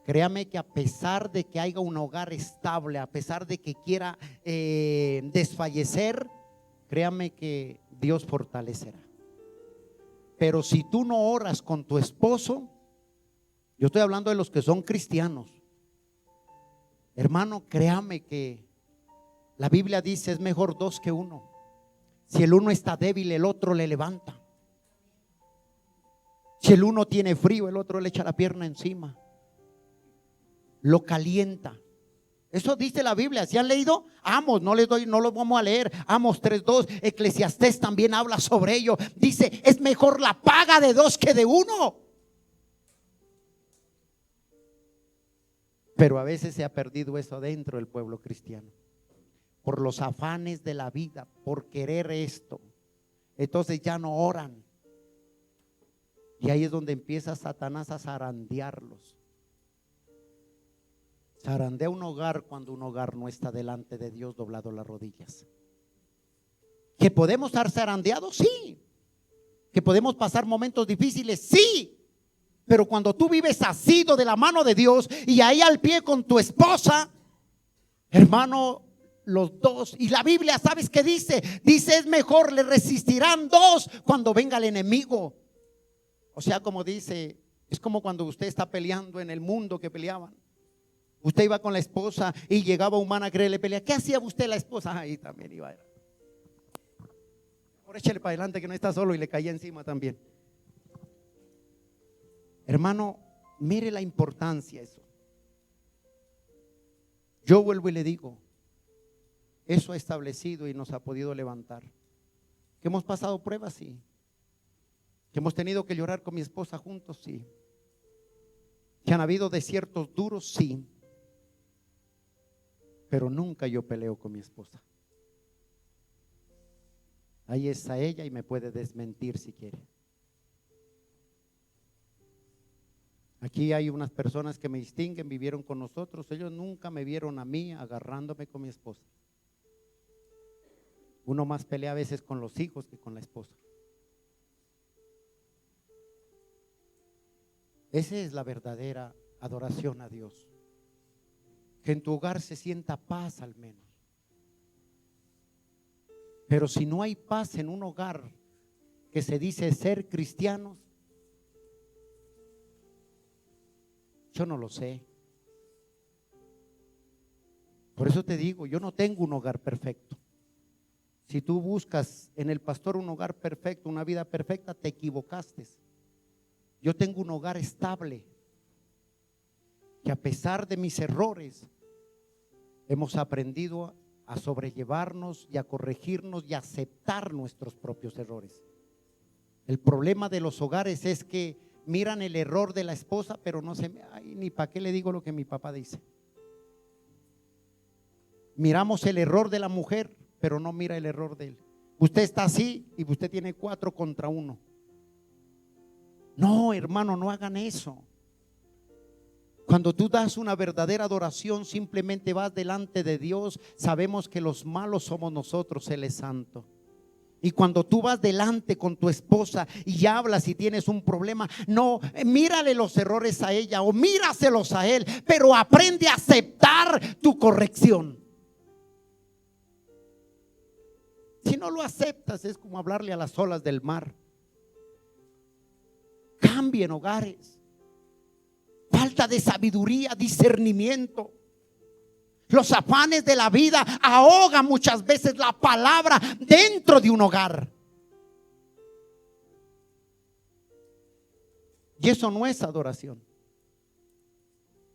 créame que a pesar de que haya un hogar estable, a pesar de que quiera desfallecer, créame que Dios fortalecerá. Pero si tú no oras con tu esposo, yo estoy hablando de los que son cristianos, hermano, créame que la Biblia dice: es mejor 2 que 1. Si el uno está débil, el otro le levanta. Si el uno tiene frío, el otro le echa la pierna encima, lo calienta. Eso dice la Biblia. ¿Si han leído? Amos, no lo vamos a leer. Amos 3:2. Eclesiastés también habla sobre ello. Dice: es mejor la paga de 2 que de 1. Pero a veces se ha perdido eso dentro del pueblo cristiano, por los afanes de la vida, por querer esto. Entonces ya no oran. Y ahí es donde empieza Satanás a zarandearlos. Zarandea un hogar cuando un hogar no está delante de Dios doblado las rodillas. ¿Que podemos estar zarandeados? Sí. ¿Que podemos pasar momentos difíciles? Sí. Pero cuando tú vives asido de la mano de Dios y ahí al pie con tu esposa, hermano, los dos. Y la Biblia, ¿sabes qué dice? Dice: es mejor, le resistirán 2 cuando venga el enemigo. O sea, como dice, es como cuando usted está peleando en el mundo que peleaban. Usted iba con la esposa y llegaba un man a quererle pelear. ¿Qué hacía usted la esposa? Ahí también iba. Por échale para adelante que no está solo, y le caía encima también. Hermano, mire la importancia de eso. Yo vuelvo y le digo, eso ha establecido y nos ha podido levantar. ¿Que hemos pasado pruebas? Sí. ¿Que hemos tenido que llorar con mi esposa juntos? Sí. ¿Que han habido desiertos duros? Sí. Pero nunca yo peleo con mi esposa. Ahí está ella y me puede desmentir si quiere. Aquí hay unas personas que me distinguen, vivieron con nosotros. Ellos nunca me vieron a mí agarrándome con mi esposa. Uno más pelea a veces con los hijos que con la esposa. Esa es la verdadera adoración a Dios. Que en tu hogar se sienta paz al menos. Pero si no hay paz en un hogar que se dice ser cristianos, yo no lo sé. Por eso te digo, yo no tengo un hogar perfecto. Si tú buscas en el pastor un hogar perfecto, una vida perfecta, te equivocaste. Yo tengo un hogar estable, que a pesar de mis errores, hemos aprendido a sobrellevarnos y a corregirnos y a aceptar nuestros propios errores. El problema de los hogares es que miran el error de la esposa, pero no se, ay, ni para qué le digo lo que mi papá dice. Miramos el error de la mujer, pero no mira el error de él. Usted está así y usted tiene 4 contra 1. No, hermano, no hagan eso. Cuando tú das una verdadera adoración, simplemente vas delante de Dios. Sabemos que los malos somos nosotros, Él es santo. Y cuando tú vas delante con tu esposa y hablas y tienes un problema, no, mírale los errores a ella o míraselos a él, pero aprende a aceptar tu corrección. Si no lo aceptas, es como hablarle a las olas del mar. Cambien hogares. Falta de sabiduría, discernimiento. Los afanes de la vida ahogan muchas veces la palabra dentro de un hogar. Y eso no es adoración.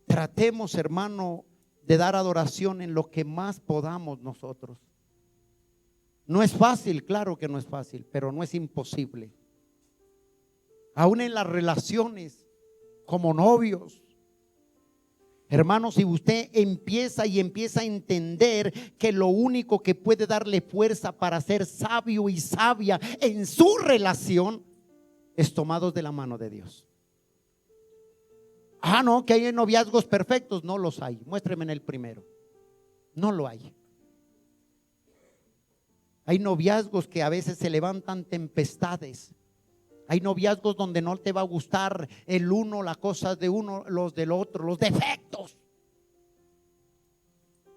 Tratemos, hermano, de dar adoración en lo que más podamos nosotros. No es fácil, claro que no es fácil, pero no es imposible. Aún en las relaciones, como novios, hermanos, si usted empieza a entender que lo único que puede darle fuerza para ser sabio y sabia en su relación es tomados de la mano de Dios. No, que hay noviazgos perfectos. No los hay. Muéstreme en el primero. No lo hay. Hay noviazgos que a veces se levantan tempestades. Hay noviazgos donde no te va a gustar el uno, las cosas de uno, los del otro, los defectos.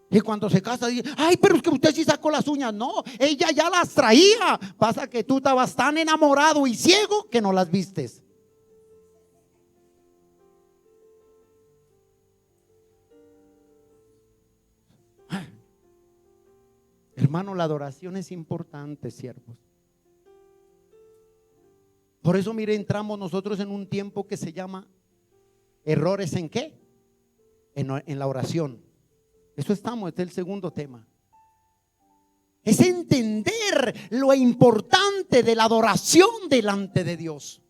Y cuando se casa dice, ay, pero es que usted sí sacó las uñas. No, ella ya las traía. Pasa que tú estabas tan enamorado y ciego que no las vistes. Hermano, la adoración es importante, siervos. Por eso, mire, entramos nosotros en un tiempo que se llama errores en qué, en la oración. Eso estamos, este es el segundo tema. Es entender lo importante de la adoración delante de Dios.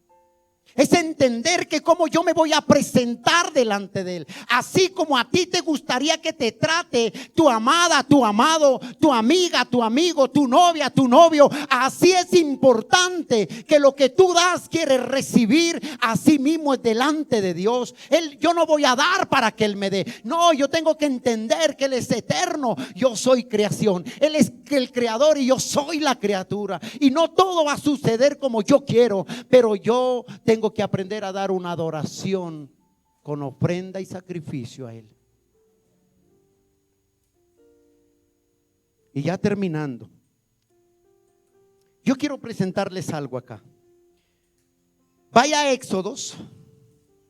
Es entender que como yo me voy a presentar delante de Él, así como a ti te gustaría que te trate tu amada, tu amado, tu amiga, tu amigo, tu novia, tu novio. Así es importante que lo que tú das quieres recibir así mismo es delante de Dios. Yo no voy a dar para que Él me dé. No, yo tengo que entender que Él es eterno. Yo soy creación. Él es el creador y yo soy la criatura. Y no todo va a suceder como yo quiero, pero yo tengo que aprender a dar una adoración con ofrenda y sacrificio a Él. Y ya terminando, yo quiero presentarles algo acá. Vaya a Éxodos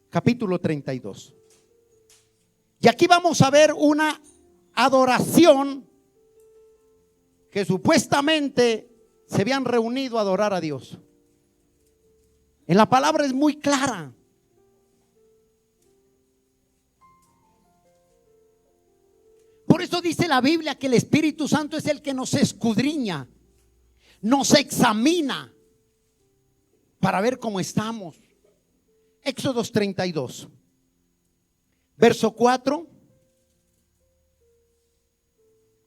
capítulo 32. Y aquí vamos a ver una adoración que supuestamente se habían reunido a adorar a Dios. En la palabra es muy clara. Por eso dice la Biblia que el Espíritu Santo es el que nos escudriña, nos examina para ver cómo estamos. Éxodos 32, verso 4.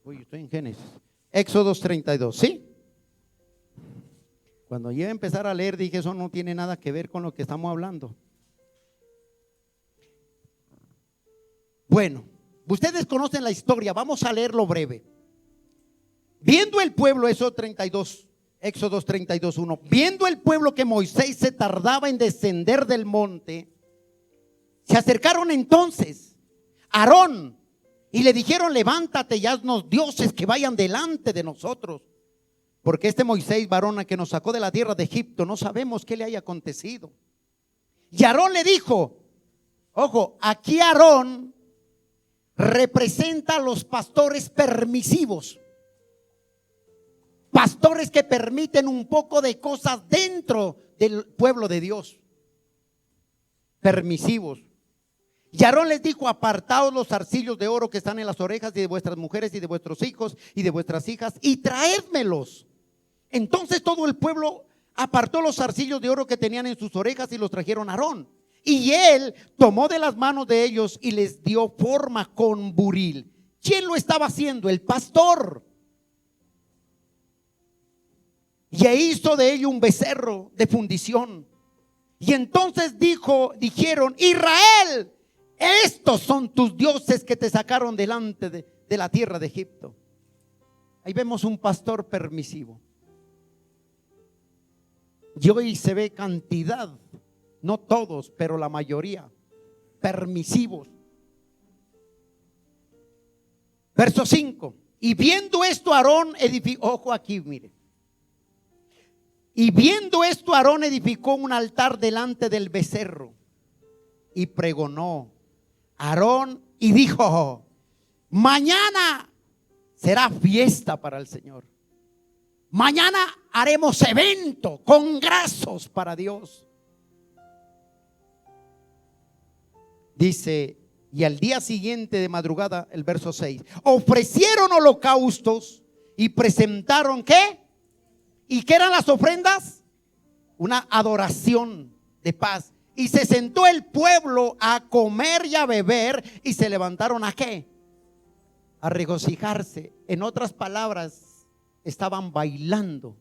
Uy, estoy en Génesis. Éxodos 32, ¿sí? Cuando yo iba a empezar a leer dije, eso no tiene nada que ver con lo que estamos hablando. Bueno, ustedes conocen la historia, vamos a leerlo breve. Viendo el pueblo, Éxodo 32, Éxodo 32:1, viendo el pueblo que Moisés se tardaba en descender del monte, se acercaron entonces a Aarón y le dijeron: levántate y haznos dioses que vayan delante de nosotros, porque este Moisés, varón que nos sacó de la tierra de Egipto, no sabemos qué le haya acontecido. Y Aarón le dijo, ojo, aquí Aarón representa a los pastores permisivos, pastores que permiten un poco de cosas dentro del pueblo de Dios, permisivos. Y Aarón les dijo: apartaos los zarcillos de oro que están en las orejas de vuestras mujeres y de vuestros hijos y de vuestras hijas, y traédmelos. Entonces todo el pueblo apartó los zarcillos de oro que tenían en sus orejas y los trajeron a Aarón. Y él tomó de las manos de ellos y les dio forma con buril. ¿Quién lo estaba haciendo? El pastor. Y hizo de ello un becerro de fundición. Y entonces dijeron: Israel, estos son tus dioses que te sacaron delante de la tierra de Egipto. Ahí vemos un pastor permisivo. Y hoy se ve cantidad, no todos, pero la mayoría, permisivos. Verso 5. Y viendo esto Aarón edificó, ojo aquí, mire. Y viendo esto Aarón edificó un altar delante del becerro y pregonó Aarón y dijo: mañana será fiesta para el Señor. Mañana haremos evento, congresos para Dios. Dice: y al día siguiente de madrugada, el verso 6, ofrecieron holocaustos y presentaron ¿qué? ¿Y qué eran las ofrendas? Una adoración de paz. Y se sentó el pueblo a comer y a beber, y se levantaron ¿a qué? A regocijarse. En otras palabras, estaban bailando.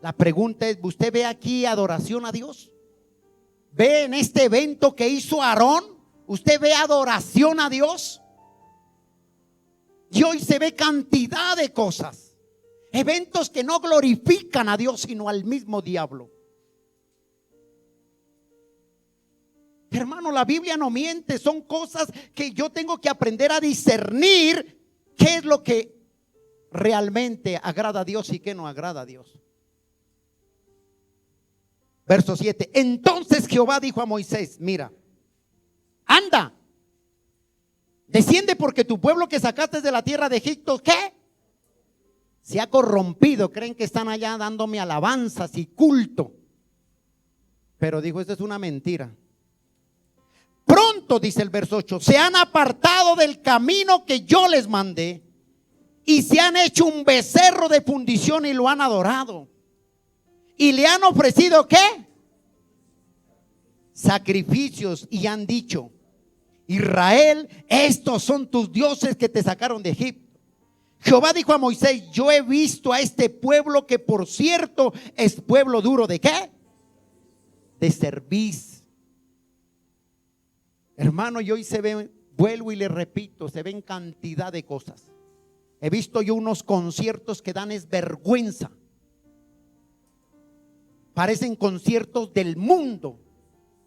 La pregunta es: ¿usted ve aquí adoración a Dios? ¿Ve en este evento que hizo Aarón? ¿Usted ve adoración a Dios? Y hoy se ve cantidad de cosas, eventos que no glorifican a Dios sino al mismo diablo. Hermano, la Biblia no miente. Son cosas que yo tengo que aprender a discernir qué es lo que realmente agrada a Dios y qué no agrada a Dios. Verso 7. Entonces Jehová dijo a Moisés: mira, anda, desciende, porque tu pueblo que sacaste de la tierra de Egipto, ¿qué? Se ha corrompido. Creen que están allá dándome alabanzas y culto. Pero dijo: esto es una mentira. Pronto, dice el verso 8, se han apartado del camino que yo les mandé y se han hecho un becerro de fundición y lo han adorado. Y le han ofrecido ¿qué? Sacrificios, y han dicho: Israel, estos son tus dioses que te sacaron de Egipto. Jehová dijo a Moisés: yo he visto a este pueblo, que por cierto es pueblo duro de ¿qué? De cerviz. Hermano, y hoy se ve, vuelvo y le repito, se ven cantidad de cosas. He visto yo unos conciertos que dan es vergüenza. Parecen conciertos del mundo,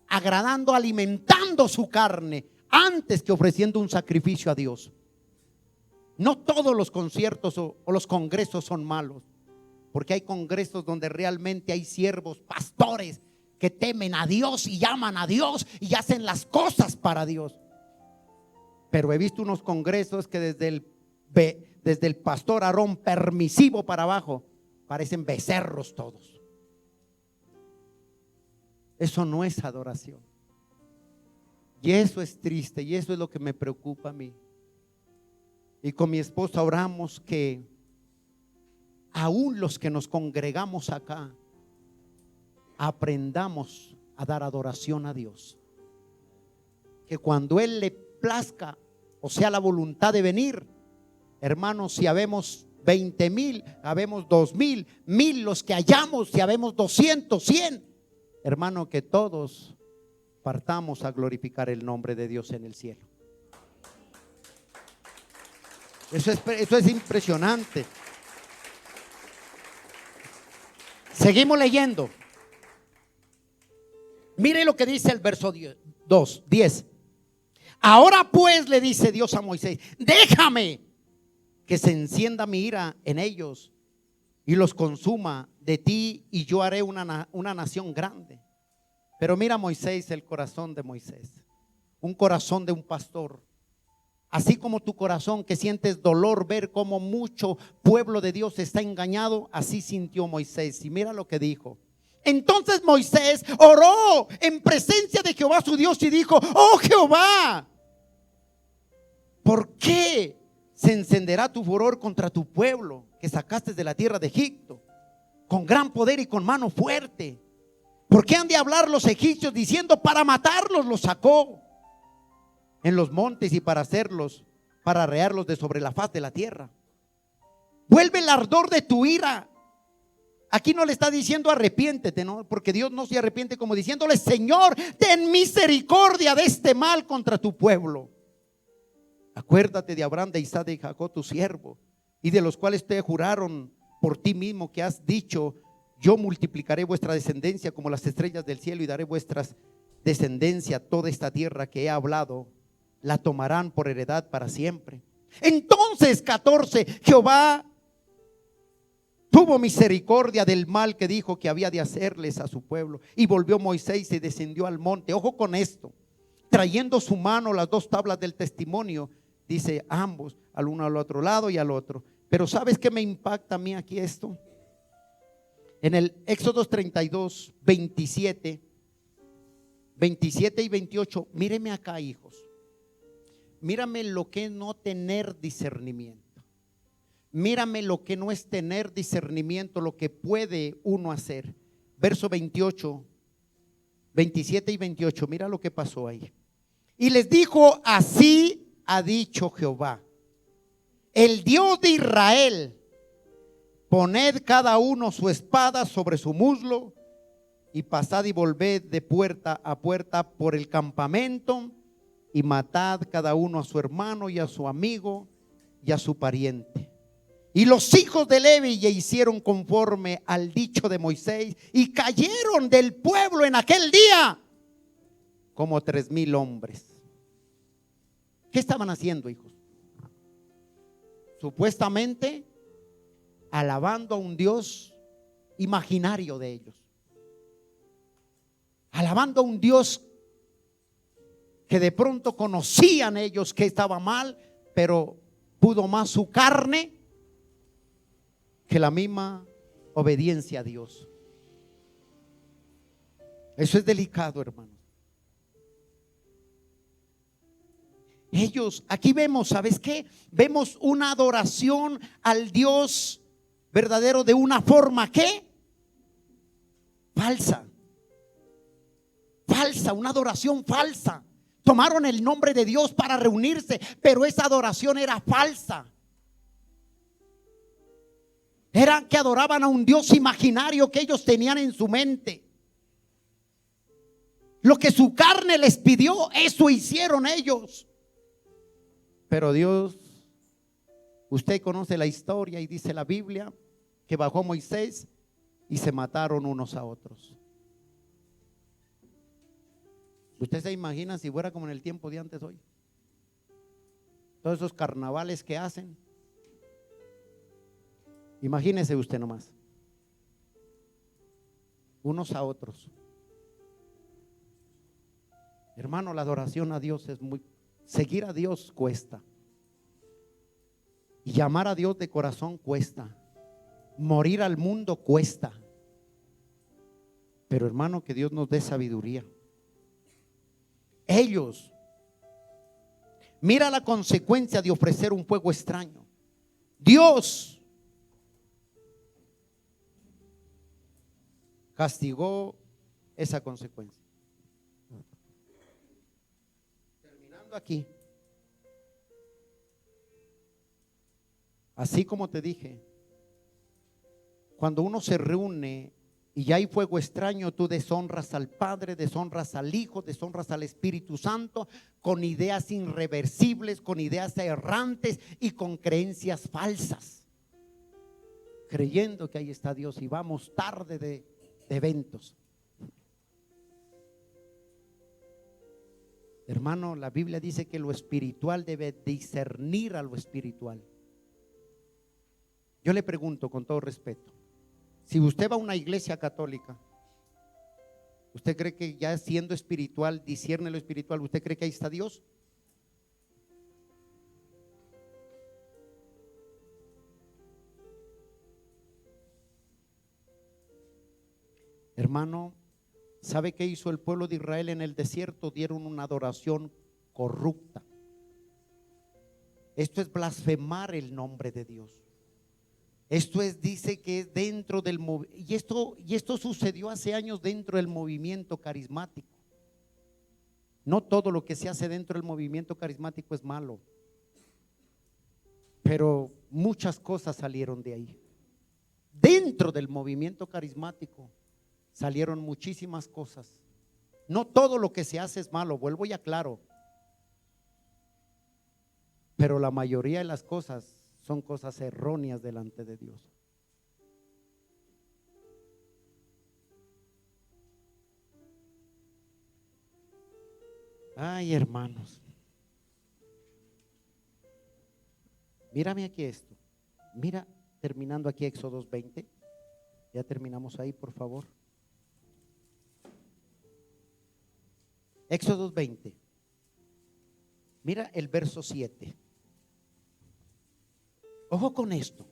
agradando, alimentando su carne antes que ofreciendo un sacrificio a Dios. No todos los conciertos o los congresos son malos, porque hay congresos donde realmente hay siervos, pastores que temen a Dios y llaman a Dios y hacen las cosas para Dios. Pero he visto unos congresos que desde el pastor Aarón permisivo para abajo parecen becerros todos. Eso no es adoración. Y eso es triste, y eso es lo que me preocupa a mí. Y con mi esposa oramos que aún los que nos congregamos acá aprendamos a dar adoración a Dios. Que cuando Él le plazca, o sea la voluntad de venir, hermanos, si habemos 20,000, habemos 2,000, 1,000 los que hayamos, si habemos 200, 100, hermano, que todos partamos a glorificar el nombre de Dios en el cielo. Eso es impresionante. Seguimos leyendo. Mire lo que dice el verso 10. Ahora pues, le dice Dios a Moisés, déjame que se encienda mi ira en ellos y los consuma de ti, y yo haré una nación grande. Pero mira Moisés, el corazón de Moisés, un corazón de un pastor. Así como tu corazón que sientes dolor ver cómo mucho pueblo de Dios está engañado, así sintió Moisés. Y mira lo que dijo. Entonces Moisés oró en presencia de Jehová su Dios y dijo: oh Jehová, ¿por qué se encenderá tu furor contra tu pueblo que sacaste de la tierra de Egipto con gran poder y con mano fuerte? ¿Por qué han de hablar los egipcios diciendo: para matarlos los sacó en los montes y para arrearlos de sobre la faz de la tierra? Vuelve el ardor de tu ira. Aquí no le está diciendo arrepiéntete, ¿no? Porque Dios no se arrepiente, como diciéndole: Señor, ten misericordia de este mal contra tu pueblo. Acuérdate de Abraham, de Isaac, de Jacob tu siervo, y de los cuales te juraron por ti mismo, que has dicho: yo multiplicaré vuestra descendencia como las estrellas del cielo, y daré vuestras descendencia toda esta tierra que he hablado, la tomarán por heredad para siempre. Entonces, 14, Jehová tuvo misericordia del mal que dijo que había de hacerles a su pueblo, y volvió Moisés y descendió al monte. Ojo con esto, trayendo su mano las dos tablas del testimonio, dice ambos, al uno al otro lado y al otro. Pero ¿sabes qué me impacta a mí aquí esto? En el Éxodo 32, 27 y 28, míreme acá, hijos. Mírame lo que es no tener discernimiento. Mírame lo que no es tener discernimiento, lo que puede uno hacer. Verso 28, 27 y 28, mira lo que pasó ahí. Y les dijo: así ha dicho Jehová, el Dios de Israel: poned cada uno su espada sobre su muslo, y pasad y volved de puerta a puerta por el campamento, y matad cada uno a su hermano y a su amigo y a su pariente. Y los hijos de Levi hicieron conforme al dicho de Moisés, y cayeron del pueblo en aquel día como 3,000 hombres. ¿Qué estaban haciendo, hijos? Supuestamente alabando a un Dios imaginario de ellos, alabando a un Dios que de pronto conocían ellos que estaba mal, pero pudo más su carne que la misma obediencia a Dios. Eso es delicado, hermano. Ellos, aquí vemos, ¿sabes qué? Vemos una adoración al Dios verdadero de una forma que falsa, una adoración falsa. Tomaron el nombre de Dios para reunirse, pero esa adoración era falsa. Era que adoraban a un Dios imaginario que ellos tenían en su mente. Lo que su carne les pidió, eso hicieron ellos. Pero Dios, usted conoce la historia y dice la Biblia que bajó Moisés y se mataron unos a otros. ¿Usted se imagina si fuera como en el tiempo de antes hoy? Todos esos carnavales que hacen. Imagínese usted nomás, unos a otros. Hermano, la adoración a Dios es seguir a Dios cuesta, y llamar a Dios de corazón cuesta, morir al mundo cuesta. Pero hermano, que Dios nos dé sabiduría. Ellos, mira la consecuencia de ofrecer un fuego extraño. Dios castigó esa consecuencia. Terminando aquí, así como te dije, cuando uno se reúne y ya hay fuego extraño, tú deshonras al Padre, deshonras al Hijo, deshonras al Espíritu Santo, con ideas irreversibles, con ideas errantes y con creencias falsas. creyendo que ahí está Dios y vamos tarde de eventos. Hermano, la Biblia dice que lo espiritual debe discernir a lo espiritual. Yo le pregunto con todo respeto, si usted va a una iglesia católica, ¿usted cree que ya siendo espiritual, discierne lo espiritual? ¿Usted cree que ahí está Dios? Hermano, ¿sabe qué hizo el pueblo de Israel en el desierto? Dieron una adoración corrupta. Esto es blasfemar el nombre de Dios. Esto es, dice que es dentro del movimiento, y esto sucedió hace años dentro del movimiento carismático. No todo lo que se hace dentro del movimiento carismático es malo, pero muchas cosas salieron de ahí. Dentro del movimiento carismático salieron muchísimas cosas. No todo lo que se hace es malo, vuelvo y aclaro, pero la mayoría de las cosas son cosas erróneas delante de Dios. Ay, hermanos, mírame aquí esto. Mira, terminando aquí Éxodo 20. Ya terminamos ahí, por favor. Éxodo 20. Mira el verso 7. Ojo con esto.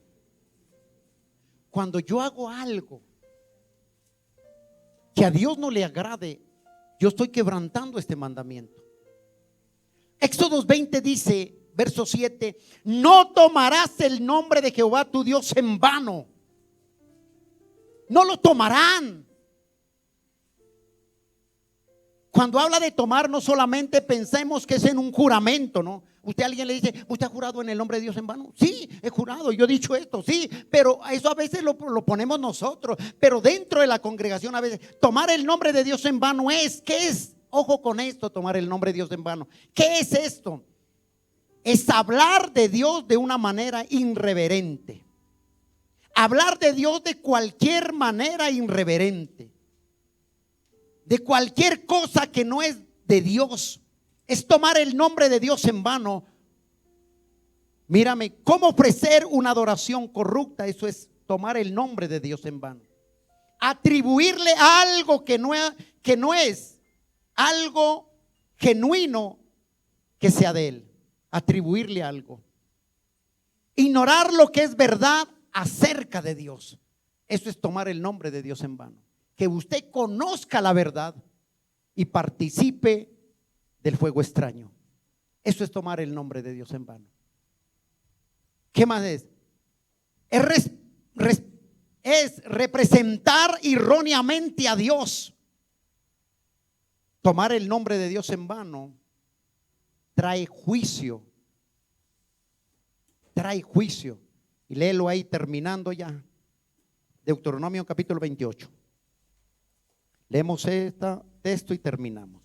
Cuando yo hago algo que a Dios no le agrade, yo estoy quebrantando este mandamiento. Éxodo 20 dice, verso 7: no tomarás el nombre de Jehová tu Dios en vano. No lo tomarán. Cuando habla de tomar, no solamente pensemos que es en un juramento, ¿no? Usted a alguien le dice, ¿usted ha jurado en el nombre de Dios en vano? Sí, he jurado, yo he dicho esto, sí, pero eso a veces lo ponemos nosotros. Pero dentro de la congregación a veces, tomar el nombre de Dios en vano ¿qué es? Ojo con esto, tomar el nombre de Dios en vano. ¿Qué es esto? Es hablar de Dios de una manera irreverente. Hablar de Dios de cualquier manera irreverente. De cualquier cosa que no es de Dios. Es tomar el nombre de Dios en vano. Mírame, ¿cómo ofrecer una adoración corrupta? Eso es tomar el nombre de Dios en vano. Atribuirle algo que no es algo genuino que sea de Él. Atribuirle algo. Ignorar lo que es verdad acerca de Dios. Eso es tomar el nombre de Dios en vano. Que usted conozca la verdad y participe del fuego extraño. Eso es tomar el nombre de Dios en vano. ¿Qué más es? Es representar erróneamente a Dios. Tomar el nombre de Dios en vano trae juicio. Trae juicio. Y léelo ahí terminando ya. Deuteronomio capítulo 28. Leemos este texto y terminamos.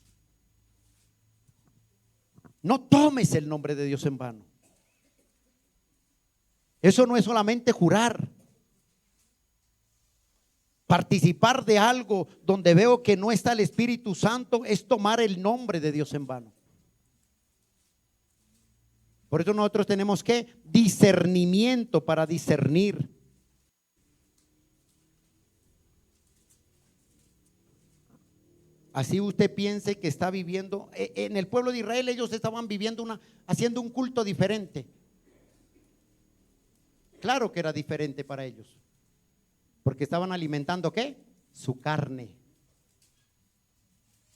No tomes el nombre de Dios en vano. Eso no es solamente jurar. Participar de algo donde veo que no está el Espíritu Santo es tomar el nombre de Dios en vano. Por eso nosotros tenemos que discernimiento para discernir. Así usted piense que está viviendo, en el pueblo de Israel ellos estaban viviendo haciendo un culto diferente. Claro que era diferente para ellos, porque estaban alimentando ¿qué? Su carne.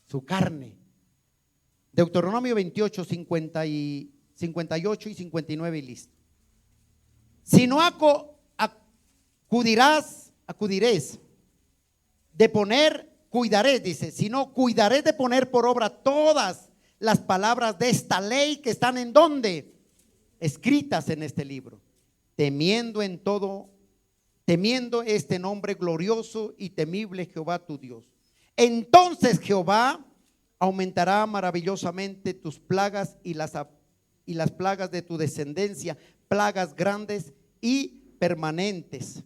Su carne. Deuteronomio 28, 58 y 59 y listo. Si no acudiréis de poner, cuidaré, dice, si no, cuidaré de poner por obra todas las palabras de esta ley que están en donde escritas en este libro, temiendo este nombre glorioso y temible Jehová tu Dios. Entonces Jehová aumentará maravillosamente tus plagas y las plagas de tu descendencia, plagas grandes y permanentes,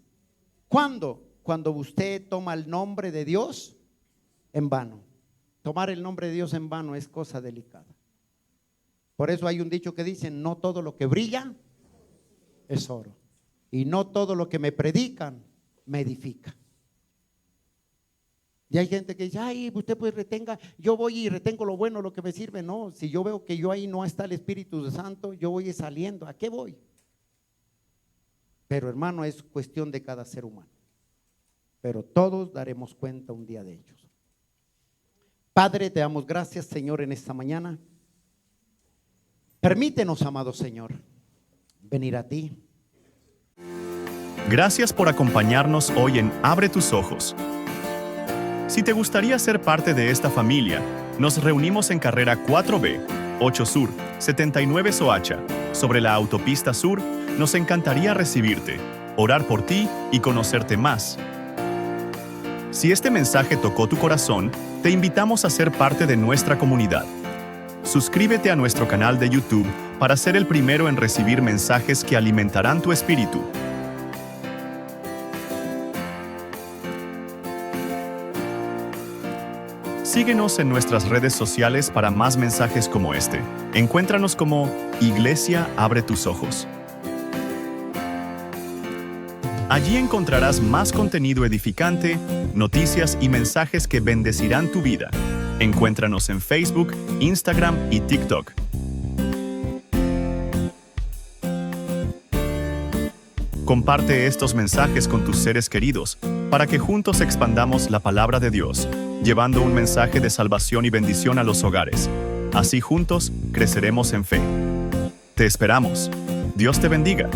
¿Cuándo? Cuando usted toma el nombre de Dios en vano. Tomar el nombre de Dios en vano es cosa delicada. Por eso hay un dicho que dice: no todo lo que brilla es oro, y no todo lo que me predican me edifica. Y hay gente que dice: ay, usted pues retenga, yo voy y retengo lo bueno, lo que me sirve. No, si yo veo que yo ahí no está el Espíritu Santo, yo voy saliendo. ¿A qué voy? Pero hermano, es cuestión de cada ser humano. Pero todos daremos cuenta un día de ellos. Padre, te damos gracias, Señor, en esta mañana. Permítenos, amado Señor, venir a ti. Gracias por acompañarnos hoy en Abre tus ojos. Si te gustaría ser parte de esta familia, nos reunimos en carrera 4B, 8 Sur, 79 Soacha, sobre la autopista Sur. Nos encantaría recibirte, orar por ti y conocerte más. Si este mensaje tocó tu corazón, te invitamos a ser parte de nuestra comunidad. Suscríbete a nuestro canal de YouTube para ser el primero en recibir mensajes que alimentarán tu espíritu. Síguenos en nuestras redes sociales para más mensajes como este. Encuéntranos como Iglesia Abre tus Ojos. Allí encontrarás más contenido edificante, noticias y mensajes que bendecirán tu vida. Encuéntranos en Facebook, Instagram y TikTok. Comparte estos mensajes con tus seres queridos para que juntos expandamos la palabra de Dios, llevando un mensaje de salvación y bendición a los hogares. Así juntos creceremos en fe. Te esperamos. Dios te bendiga.